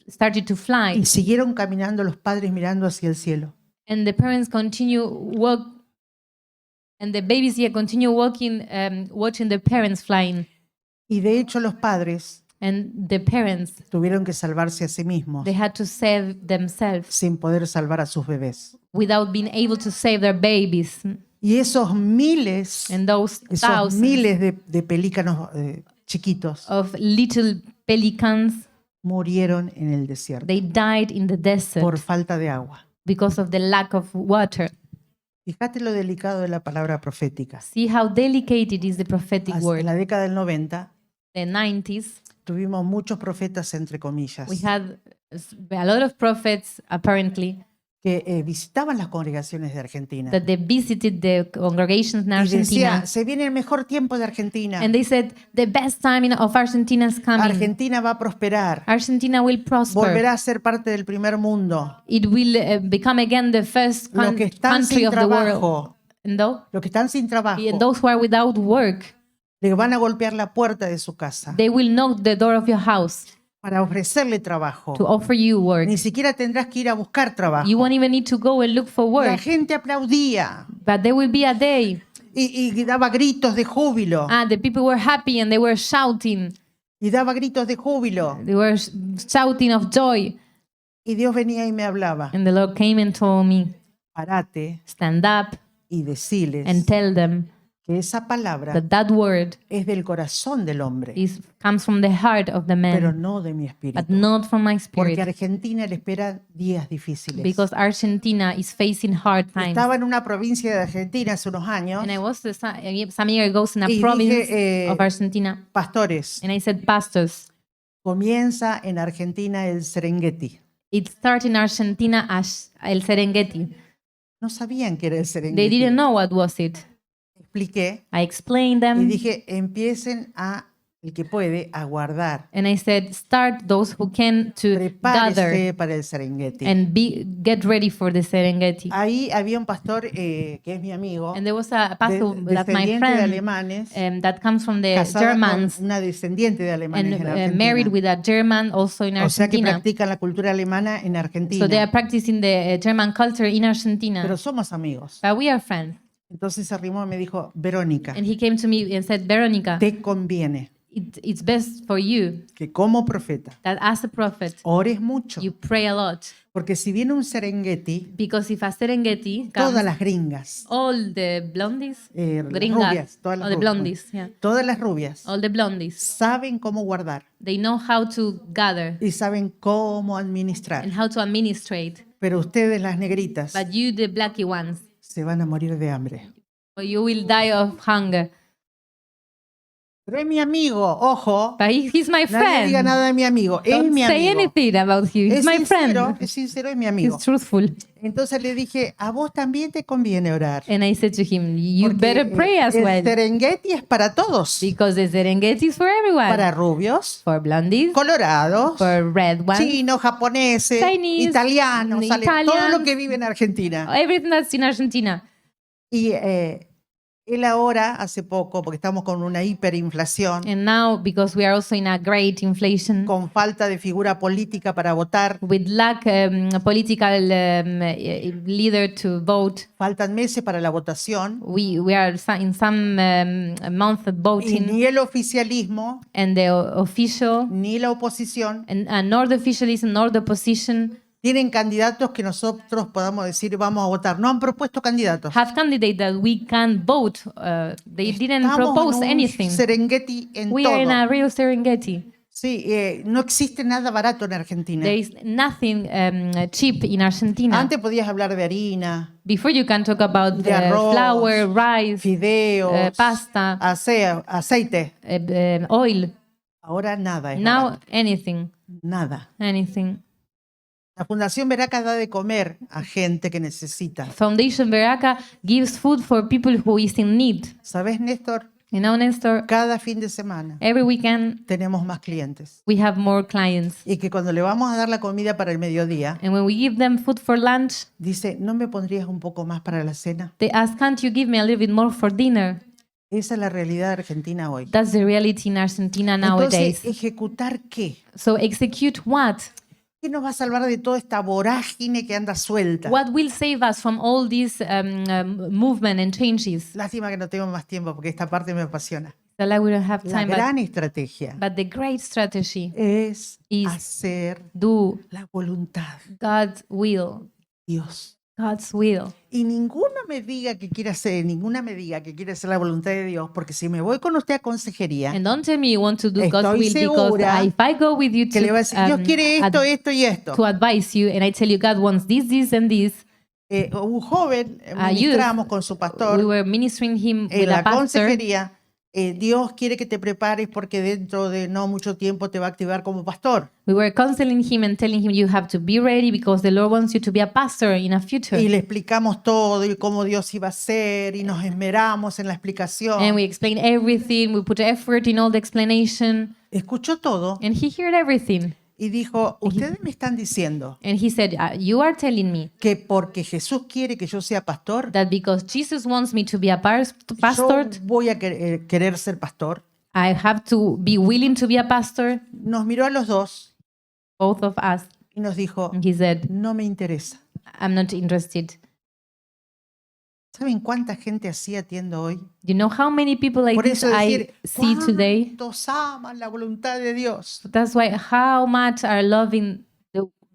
started to fly, y siguieron caminando los padres mirando hacia el cielo. and the parents and the babies continue walking, watching the parents flying, Y de hecho los padres and the parents tuvieron que salvarse a sí mismos they had to save themselves sin poder salvar a sus bebés. without being able to save their babies. Y esos miles, And those esos thousands miles de pelícanos chiquitos of little pelicans, murieron en el desierto they died in the desert por falta de agua. because of the lack of water. Fíjate lo delicado de la palabra profética. See how delicate it is, the prophetic En word. la década del 90 The 90s, tuvimos muchos profetas, entre comillas, we had a lot of prophets, apparently, que visitaban las congregaciones de Argentina. that they visited the congregations in Y Argentina. decía, se viene el mejor tiempo de Argentina. And they said, the best time of Argentina is coming. Argentina va a prosperar. Argentina will prosper. Volverá a ser parte del primer mundo. It will become again the first Los que están country sin of the world. trabajo los que están sin trabajo, and those who are without work, le van a golpear la puerta de su casa they will knock the door of your house para ofrecerle trabajo. to offer you work. Ni siquiera tendrás que ir a buscar trabajo. You won't even need to go and look for La work. gente aplaudía But there will be a day, y daba gritos de júbilo. the people were happy and they were shouting. Y daba gritos de júbilo. They were shouting of joy. Y Dios venía y me hablaba. And the Lord came and told me, Parate stand up y deciles and tell them que esa palabra that that word es del corazón del hombre, comes from the heart of the pero man, no de mi but espíritu. not from my Porque spirit. Argentina le espera días difíciles. Because Argentina is facing hard times. Estaba en una provincia de Argentina hace unos años, And I was some years ago in a Y province dije, of Argentina, pastores, and I said, pastors, comienza en Argentina el Serengeti. it started in Argentina as El Serengeti. No sabían que era el They Serengeti. didn't know what was it. Expliqué I explained y them, dije, empiecen el que puede, a guardar. and I said, start those who can to gather Prepárese para el Serengeti. and get ready for the Serengeti. Ahí había un pastor que es mi amigo, And there was a pastor that's my descendiente de friend alemanes, that comes from the casada con Germans una descendiente de alemanes and en Argentina. married with a German also in O sea que Argentina. practican la cultura alemana en Argentina. So they are practicing the German culture in Argentina. Pero somos amigos. But we are friends. Entonces se arrimó y me dijo, Verónica, And he came to me and said, Veronica, te conviene it's best for you que como profeta that as a prophet, ores mucho. you pray a lot. Porque si viene un Serengeti, Because if a Serengeti todas comes, las gringas, all the blondies, las gringas, rubias, todas las all the rubias, blondies, yeah, todas las rubias all the blondies, saben cómo guardar they know how to gather y saben cómo administrar. and how to administrate. Pero ustedes, las negritas, But you, the blacky ones, se van a morir de hambre. or you will die of hunger. Pero es mi amigo, ojo. But he's my Nadie diga friend. nada de mi amigo. Es Don't mi say amigo. anything about him. He's Es my sincero, friend. es sincero, es mi amigo. He's truthful. Entonces le dije, a vos también te conviene orar. And I said to him, you Porque, better pray as el well. Serengeti es para todos. Because the Serengeti is for everyone. Para rubios, For blondies, colorados, for red ones, chinos, japoneses, Chinese, italianos, todo lo Italians. que vive en Argentina. everything that's in Argentina. Y él ahora, hace poco, porque estamos con una hiperinflación, And now, because we are also in a great inflation, con falta de figura política para votar, with lack political leader to vote, faltan meses para la votación, we are in some month of y voting, ni el oficialismo, and the official, ni la oposición and nor the officialism nor the opposition tienen candidatos que nosotros podamos decir vamos a votar. No han propuesto candidatos. have candidates that we can vote. They didn't propose Estamos en un anything. Serengeti en We are in a todo. real Serengeti. Sí, no existe nada barato en Argentina. There is nothing cheap in Argentina. Antes podías hablar de harina, Before you can talk about de arroz, flour, rice, fideos, pasta, aceite. Oil. Ahora nada es Now barato. anything, Nada. anything. La Fundación Veraca da de comer a gente que necesita. Foundation Veraca gives food for people who is in need. ¿Sabes, Néstor? You know, Nestor, Cada fin de semana every weekend tenemos más clientes. we have more clients. Y que cuando le vamos a dar la comida para el mediodía, And when we give them food for lunch, dice, ¿no me pondrías un poco más para la cena? they ask, can't you give me a little bit more for dinner? Esa es la realidad de Argentina hoy. That's the reality in Argentina nowadays. Entonces, ¿ejecutar qué? So execute what? ¿Qué nos va a salvar de toda esta vorágine que anda suelta? What will save us from all this movement and changes? Lástima que no tengo más tiempo porque esta parte me apasiona. So like we don't have La time, gran estrategia but the great strategy es is hacer do la voluntad God's will. de Dios. God's will. Y ninguna me diga que quiere hacer la voluntad de Dios, porque si me voy con usted a consejería, And don't tell me you want to do God's Estoy will, because segura if I go with you que le va a decir, Dios quiere esto, esto y esto. to advise you and I tell you God wants this and this, Un joven, A youth, ministramos con su pastor we were ministering him en with la a pastor. consejería. Dios quiere que te prepares porque dentro de no mucho tiempo te va a activar como pastor. We were counseling him and telling him you have to be ready because the Lord wants you to be a pastor in a future. Y le explicamos todo y cómo Dios iba a ser y nos esmeramos en la explicación. And we explained everything. We put effort in all the explanation. Escuchó todo And he heard everything. y dijo, ustedes me están diciendo And he said, you are telling me que porque Jesús quiere que yo sea pastor, that because Jesus wants me to be a yo pastor, voy a querer ser pastor. I have to be willing to be a pastor, Nos miró a los dos both of us. y nos dijo, And he said, no me interesa. I'm not interested. ¿Saben cuánta gente así atiendo hoy? You know how many people like Por this eso I decir, see today? ¿cuántos aman la voluntad de Dios? That's why how much are loving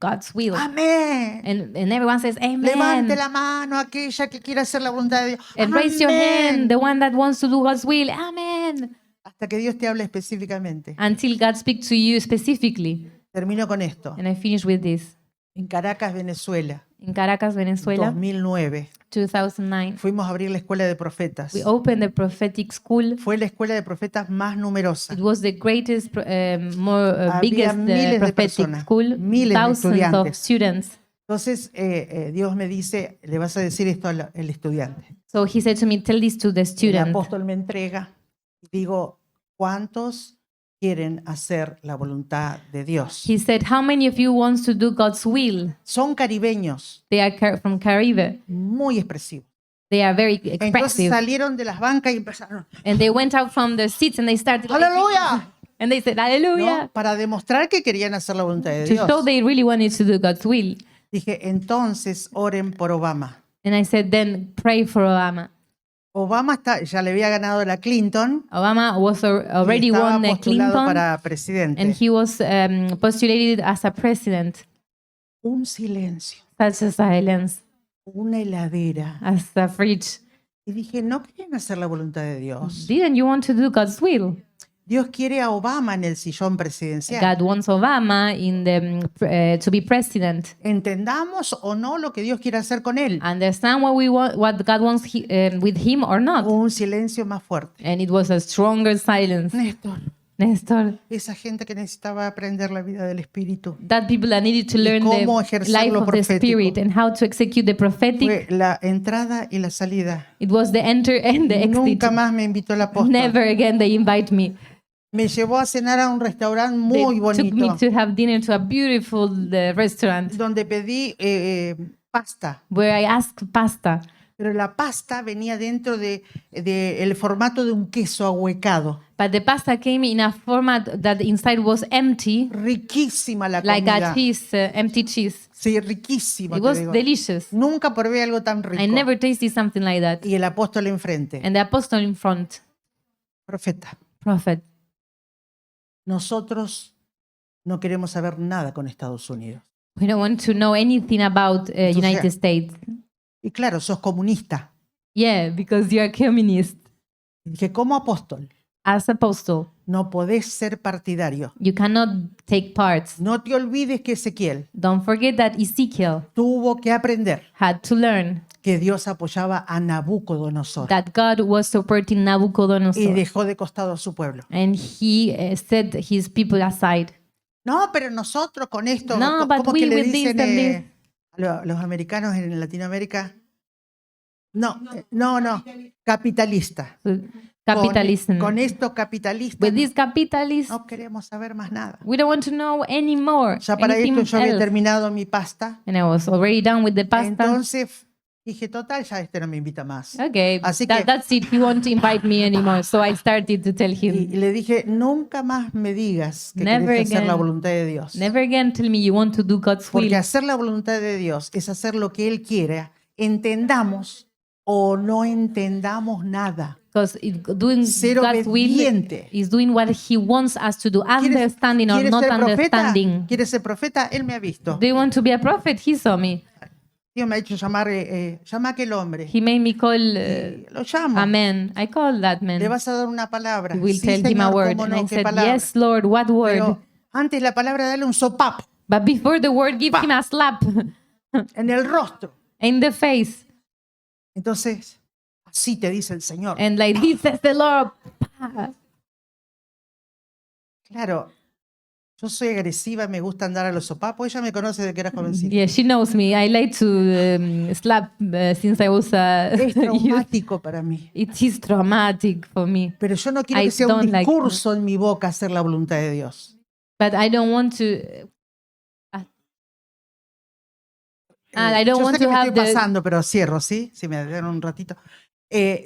God's will. Amén. And everyone says, Levante Amen. la mano aquella que quiera hacer la voluntad de Dios. And raise your hand, Amén. the one that wants to do God's will. Amen. Hasta que Dios te hable específicamente. Until God speaks to you specifically. Termino con esto. And I finish with this. En Caracas, Venezuela, In Caracas, Venezuela, 2009, 2009, fuimos a abrir la escuela de profetas. we opened the prophetic school. Fue la escuela de profetas más numerosa. It was the greatest, Había biggest miles de prophetic personas, school. miles de Thousands of estudiantes. students. Entonces Dios me dice, le vas a decir esto al estudiante. So he said to me, tell this to the El student. apóstol me entrega y digo, ¿cuántos quieren hacer la voluntad de Dios? He said, how many of you wants to do God's will? Son caribeños, They are from Caribe. muy expresivos. They are very Entonces expressive. salieron de las bancas y empezaron, And they went out from their seats and they started like, ¡aleluya! and they said, ¿No? Hallelujah. Para demostrar que querían hacer la voluntad de To Dios. show they really wanted to do God's will. Dije, entonces oren por Obama. And I said, then pray for Obama. Obama ya le había ganado la Clinton Obama was y already estaba won the postulado Clinton para presidente. and he was postulated as a president. Un silencio, Such a silence, una heladera. as a fridge. Y dije, no querían hacer la voluntad de Dios. Didn't you want to do God's will? Dios quiere a Obama en el sillón presidencial. God wants Obama in the to be president. Entendamos o no lo que Dios quiere hacer con él. Understand what we want, what God wants with him or not. Hubo un silencio más fuerte. And it was a stronger silence. Néstor, Nestor, esa gente que necesitaba aprender la vida del Espíritu. that people that needed to learn cómo the ejercer life lo of the profético. Spirit and how to execute the prophetic. Fue la entrada y la salida. It was the enter and the exit. Nunca más me invitó el apóstol. Never again they invite me. Me llevó a cenar a un restaurante They muy took me bonito, to have dinner to a beautiful restaurant donde pedí pasta. where I asked pasta. Pero la pasta venía dentro de el formato de un queso ahuecado. But the pasta came in a format that inside was empty, Riquísima la like comida. a cheese, empty cheese. Sí, riquísima. It te was digo. delicious. Nunca probé algo tan rico. I never tasted something like that. Y el apóstol enfrente, And the apostle in front, profeta. prophet. Nosotros no queremos saber nada con Estados Unidos. We don't want to know anything about United States. Y claro, sos comunista. Yeah, because you're a communist. Y dije, como apóstol, As apostle, no podés ser partidario. you cannot take parts. No te olvides que Ezequiel Don't forget that Ezekiel tuvo que aprender had to learn que Dios apoyaba a Nabucodonosor that God was supporting y Nabucodonosor. dejó de costado a su pueblo. And he set his people aside. No, pero nosotros con esto, No, but ¿cómo we que le with this dicen and this. los americanos en Latinoamérica? No, capitalista. Capitalism. Con esto capitalista With this capitalism, no queremos saber más nada. we don't want to know anymore. Ya para anything esto yo había else. terminado mi pasta. And I was already done with the pasta. Entonces dije, total, ya no me invita más. Okay, Así que- that's it. He won't invite me anymore. So I started to tell Y him, le dije, nunca más me digas que Never querés hacer again. la voluntad de Dios. never again tell me you want to do God's will. Porque hacer la voluntad de Dios es hacer lo que Él quiere, entendamos o no entendamos nada. Because doing Ser God's will obediente. is doing what He wants us to do, understanding or ¿Quieres not ser profeta? understanding. ¿Quieres ser profeta? Él me ha visto. Do you want to be a prophet? He saw me. Dios me ha hecho llamar, llama a aquel hombre. He made me call Y lo llamo. a man. I called that man. Le vas a dar una palabra. He will Sí, tell him a Señor, word. ¿cómo And no? I ¿Qué said, palabra? yes, Lord, what word? Pero antes la palabra dale un sopapo But before the word, give him a slap en el rostro. in the face. Entonces, así te dice el Señor. And like this says the Lord. Claro, yo soy agresiva, me gusta andar a los sopapos. Ella me conoce de que era jovencita. Yeah, she knows me. I like to slap since I was Es youth. traumático para mí. It is traumatic for me. Pero yo no quiero I que sea un don't like- discurso en mi boca hacer la voluntad de Dios. But I don't want to And I don't yo want sé que to me have estoy the. pasando, pero cierro, ¿sí? Si me dan un ratito.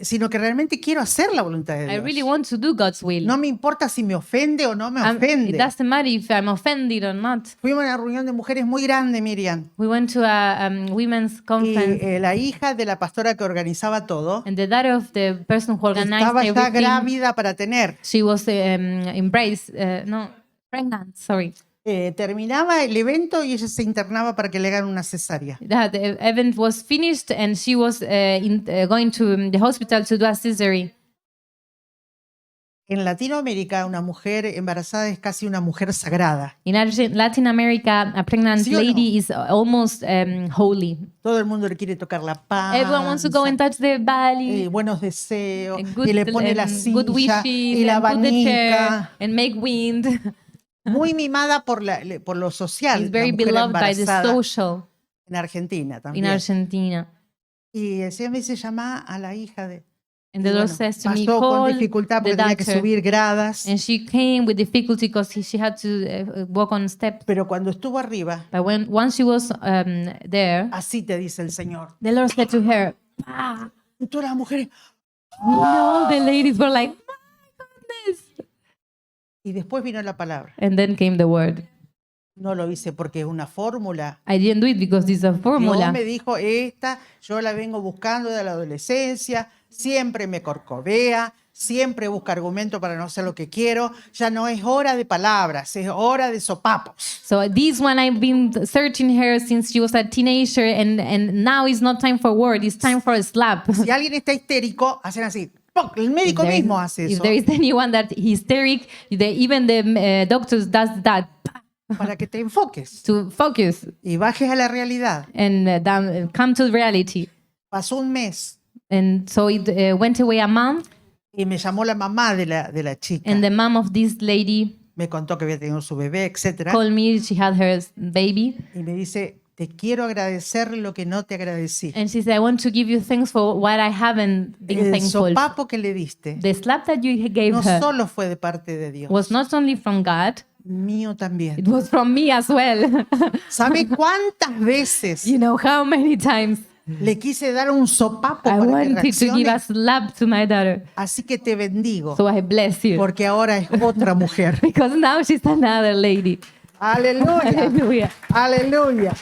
Sino que realmente quiero hacer la voluntad de I Dios. really want to do God's will. No me importa si me ofende o no me It ofende. doesn't matter if I'm offended or not. Fuimos a una reunión de mujeres muy grande, Miriam. We went to a women's Y conference, la hija de la pastora que organizaba todo and the daughter of the person who organized estaba ya everything, grávida para tener. she was pregnant. Sorry. Terminaba el evento y ella se internaba para que le hagan una cesárea. The event was finished, and she was going to the hospital to do a cesarean. En Latinoamérica, una mujer embarazada es casi una mujer sagrada. In Latin America, a pregnant ¿Sí o no? lady is almost holy. Todo el mundo le quiere tocar la panza. Everyone wants to go and touch the belly, Buenos deseos. and good, Y le pone la and good silla wishes, y la and put the chair, abanica. and make wind. Muy mimada por lo social. He's la very mujer beloved by the embarazada social en Argentina también. in Argentina. Y el Señor me dice, llama a la hija de... And Y the Lord bueno, says to me, pasó con call dificultad porque the tenía que doctor. subir gradas. And she came with difficulty because she had to walk on steps. Pero cuando estuvo arriba, But once she was there, así te dice el Señor. the Lord said to her, "Ah." Y todas las mujeres... And all the ladies were like, "My goodness!" Y después vino la palabra. And then came the word. No lo hice porque es una fórmula. I didn't do it because this is a Dios formula. me dijo, esta yo la vengo buscando de la adolescencia, siempre me corcovea, siempre busca argumento para no hacer lo que quiero. Ya no es hora de palabras, es hora de sopapos. So this one I've been searching her since she was a teenager, and now it's not time for word, it's time for a slap. Si alguien está histérico, hacen así. ¡Poc! El médico mismo hace If eso there is anyone that hysteric, even the doctors does that para que te enfoques to focus y bajes a la realidad. and come to reality. Pasó un mes And so it went away a month, y me llamó la mamá de la chica. and the mom of this lady Me contó que había tenido su bebé, etcétera. called me. She had her baby, Y me dice, te quiero agradecer lo que no te agradecí. and she said, "I want to give you thanks for what I haven't been El thankful." sopapo que le diste The slap that you gave no her solo fue de parte de Dios, was not only from God, mío también. it was from me as well. ¿Sabe cuántas veces You know how many times le quise dar un sopapo I para que wanted to give reaccione? a slap to my daughter. Así que te bendigo, So I bless you. porque ahora es otra mujer. Because now she's another lady. Aleluya, Hallelujah. aleluya.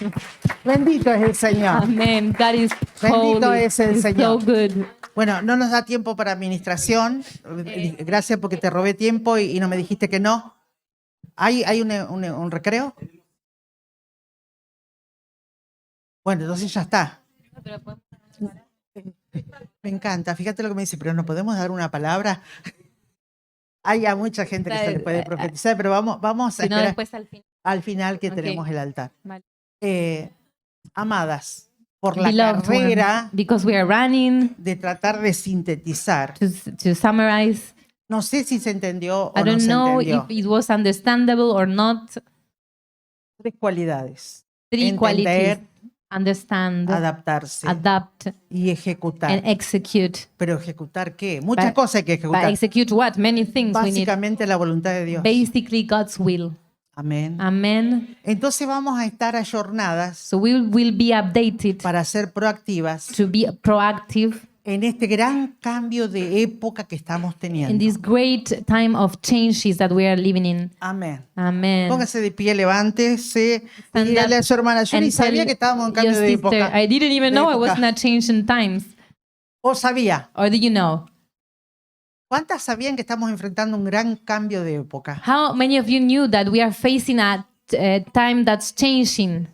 Bendito es el Señor. Amen. God is Bendito holy. es el He's so Señor. good. Bueno, no nos da tiempo para administración. Gracias porque te robé tiempo y no me dijiste que no. ¿Hay un recreo? Bueno, entonces ya está. Me encanta. Fíjate lo que me dice, pero no podemos dar una palabra. Hay a mucha gente que se le puede profetizar, pero vamos a Si no, esperar después al final. al final que Ok. tenemos el altar. Vale. Amadas, por la Beloved carrera one, because we are running de tratar de sintetizar. to summarize. No sé si se entendió o I no don't se know entendió. if it was understandable or not. Tres cualidades. Three Entender, qualities: understand, adaptarse adapt, y ejecutar. and execute. ¿Pero ejecutar qué? Muchas But- cosas hay que But ejecutar. execute what? Many things we need. Básicamente la voluntad de Dios. Basically, God's will. Amén. Amen. Entonces vamos a estar ayornadas So we will be updated para ser proactivas to be proactive en este gran cambio de época que estamos in teniendo. this great time of changes that we are living in. Amén. Amen. Póngase de pie, levántese y Stand dígale up a su hermana, yo ni and sabía tell que estábamos en your cambio de sister, época. I didn't even de know I época. was not changing times. ¿O sabía? Or do you know? ¿Cuántas sabían que estamos enfrentando un gran cambio de época? How many of you knew that we are facing a time that's changing?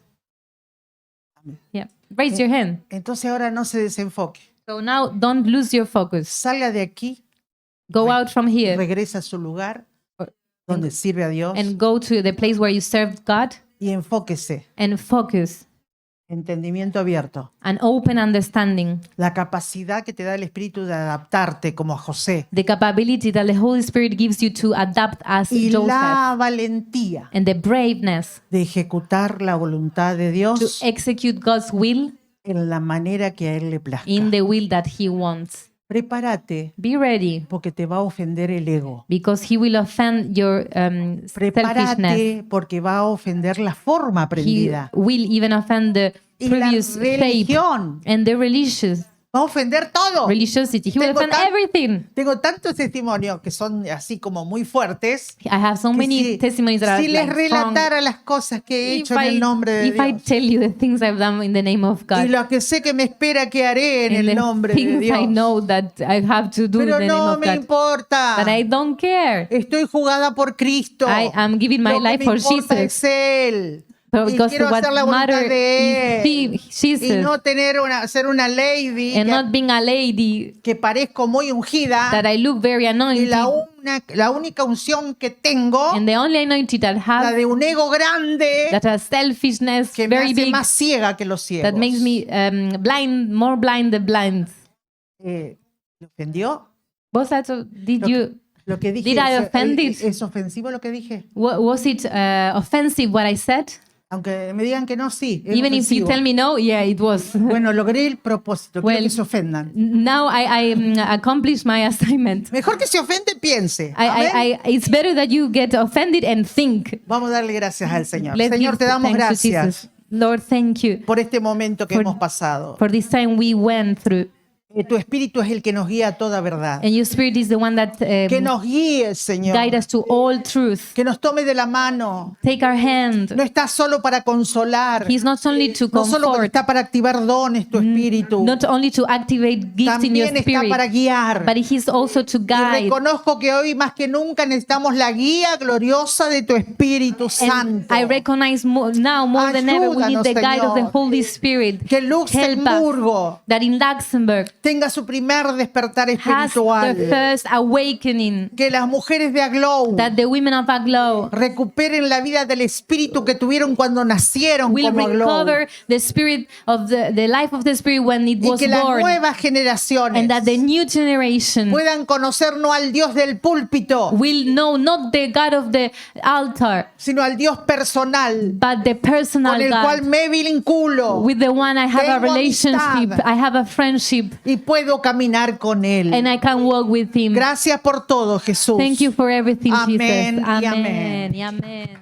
Yeah. Raise your hand. Entonces ahora no se desenfoque. So now don't lose your focus. Salga de aquí, Go out from here regresa a su lugar donde sirve a Dios and go to the place where you served God y enfóquese. and focus. Entendimiento abierto. An open understanding. La capacidad que te da el Espíritu de adaptarte como a José. The capability that the Holy Spirit gives you to adapt as Y Joseph. la valentía And the braveness de ejecutar la voluntad de to Dios execute God's will en la manera que a Él le plazca. in the will that He wants. Prepárate, Be ready, porque te va a ofender el ego. because he will offend your selfishness. Prepárate, porque va a ofender la forma He aprendida. will even offend the Y la previous shape religión and the va a ofender todo. religiosity. He will Tengo offend tan- everything. Tengo tantos testimonios que son así como muy fuertes. I have so que many testimonies that are si les like strong. relatara las cosas que he If hecho en el nombre de if I Dios tell you the things I've done in the name of y God, lo que sé que me espera que haré en and el the nombre de things I Dios, know that I have to do in pero the name no of me God, importa. but I don't care. Estoy jugada por Cristo. I am giving my Lo que life me for importa Jesus. es Él. But Y because quiero what hacer la voluntad matters de Él. is Jesus, Y no ser una lady and not being a lady que parezco muy ungida. that I look very Y anointed, la única unción que tengo, and the only anointing that la have de un ego grande, that has selfishness que me very hace big, más ciega que los ciegos. that makes me blind, more blind than blind. ¿Le ofendió? Was that did Lo you? Lo que dije, Did I offend it? ¿es ofensivo lo que dije? Was it offensive what I said? Aunque me digan que no, sí. Es Even if you ofensivo. tell me no, yeah, it was. Bueno, logré el propósito. Quiero Well, que se ofendan. Now I accomplished my assignment. Mejor que se ofende, piense. Amén. It's better that you get offended and think. Vamos a darle gracias al Señor. Let's Señor, give te damos thanks to gracias Jesus. Lord, thank you por este momento que For- hemos pasado. for this time we went through. Tu Espíritu es el que nos guía a toda verdad. And your Spirit is the one that Que nos guíe, Señor. guide us to all truth. Que nos tome de la mano. Take our hand. No está solo para consolar. He's not only to No solo comfort, está para activar dones, tu Espíritu. not only to activate gifts in your También está spirit, para guiar. but He's also to Y guide. reconozco que hoy más que nunca necesitamos la guía gloriosa de tu Espíritu And Santo. I recognize now more than ever we need the Ayúdanos, guide of the Señor. Holy Spirit. Que Help Luxemburgo us that in Luxembourg tenga su primer despertar has espiritual. the first awakening, Que las mujeres de Aglow that the women of Aglow recuperen la vida del espíritu que tuvieron cuando nacieron will como Aglow. recover the spirit of the life of the spirit when it Y was que las born, nuevas generaciones and that the new generation puedan conocer no al Dios del púlpito, will know not the God of the altar, sino al Dios personal but the personal con el cual God, me vinculo with the one I have a Tengo relationship, amistad. I have a friendship, y puedo caminar con Él. and I can walk with Him. Gracias por todo, Jesús. Thank you for everything, Amén Jesus. y Amen. amén. Amen.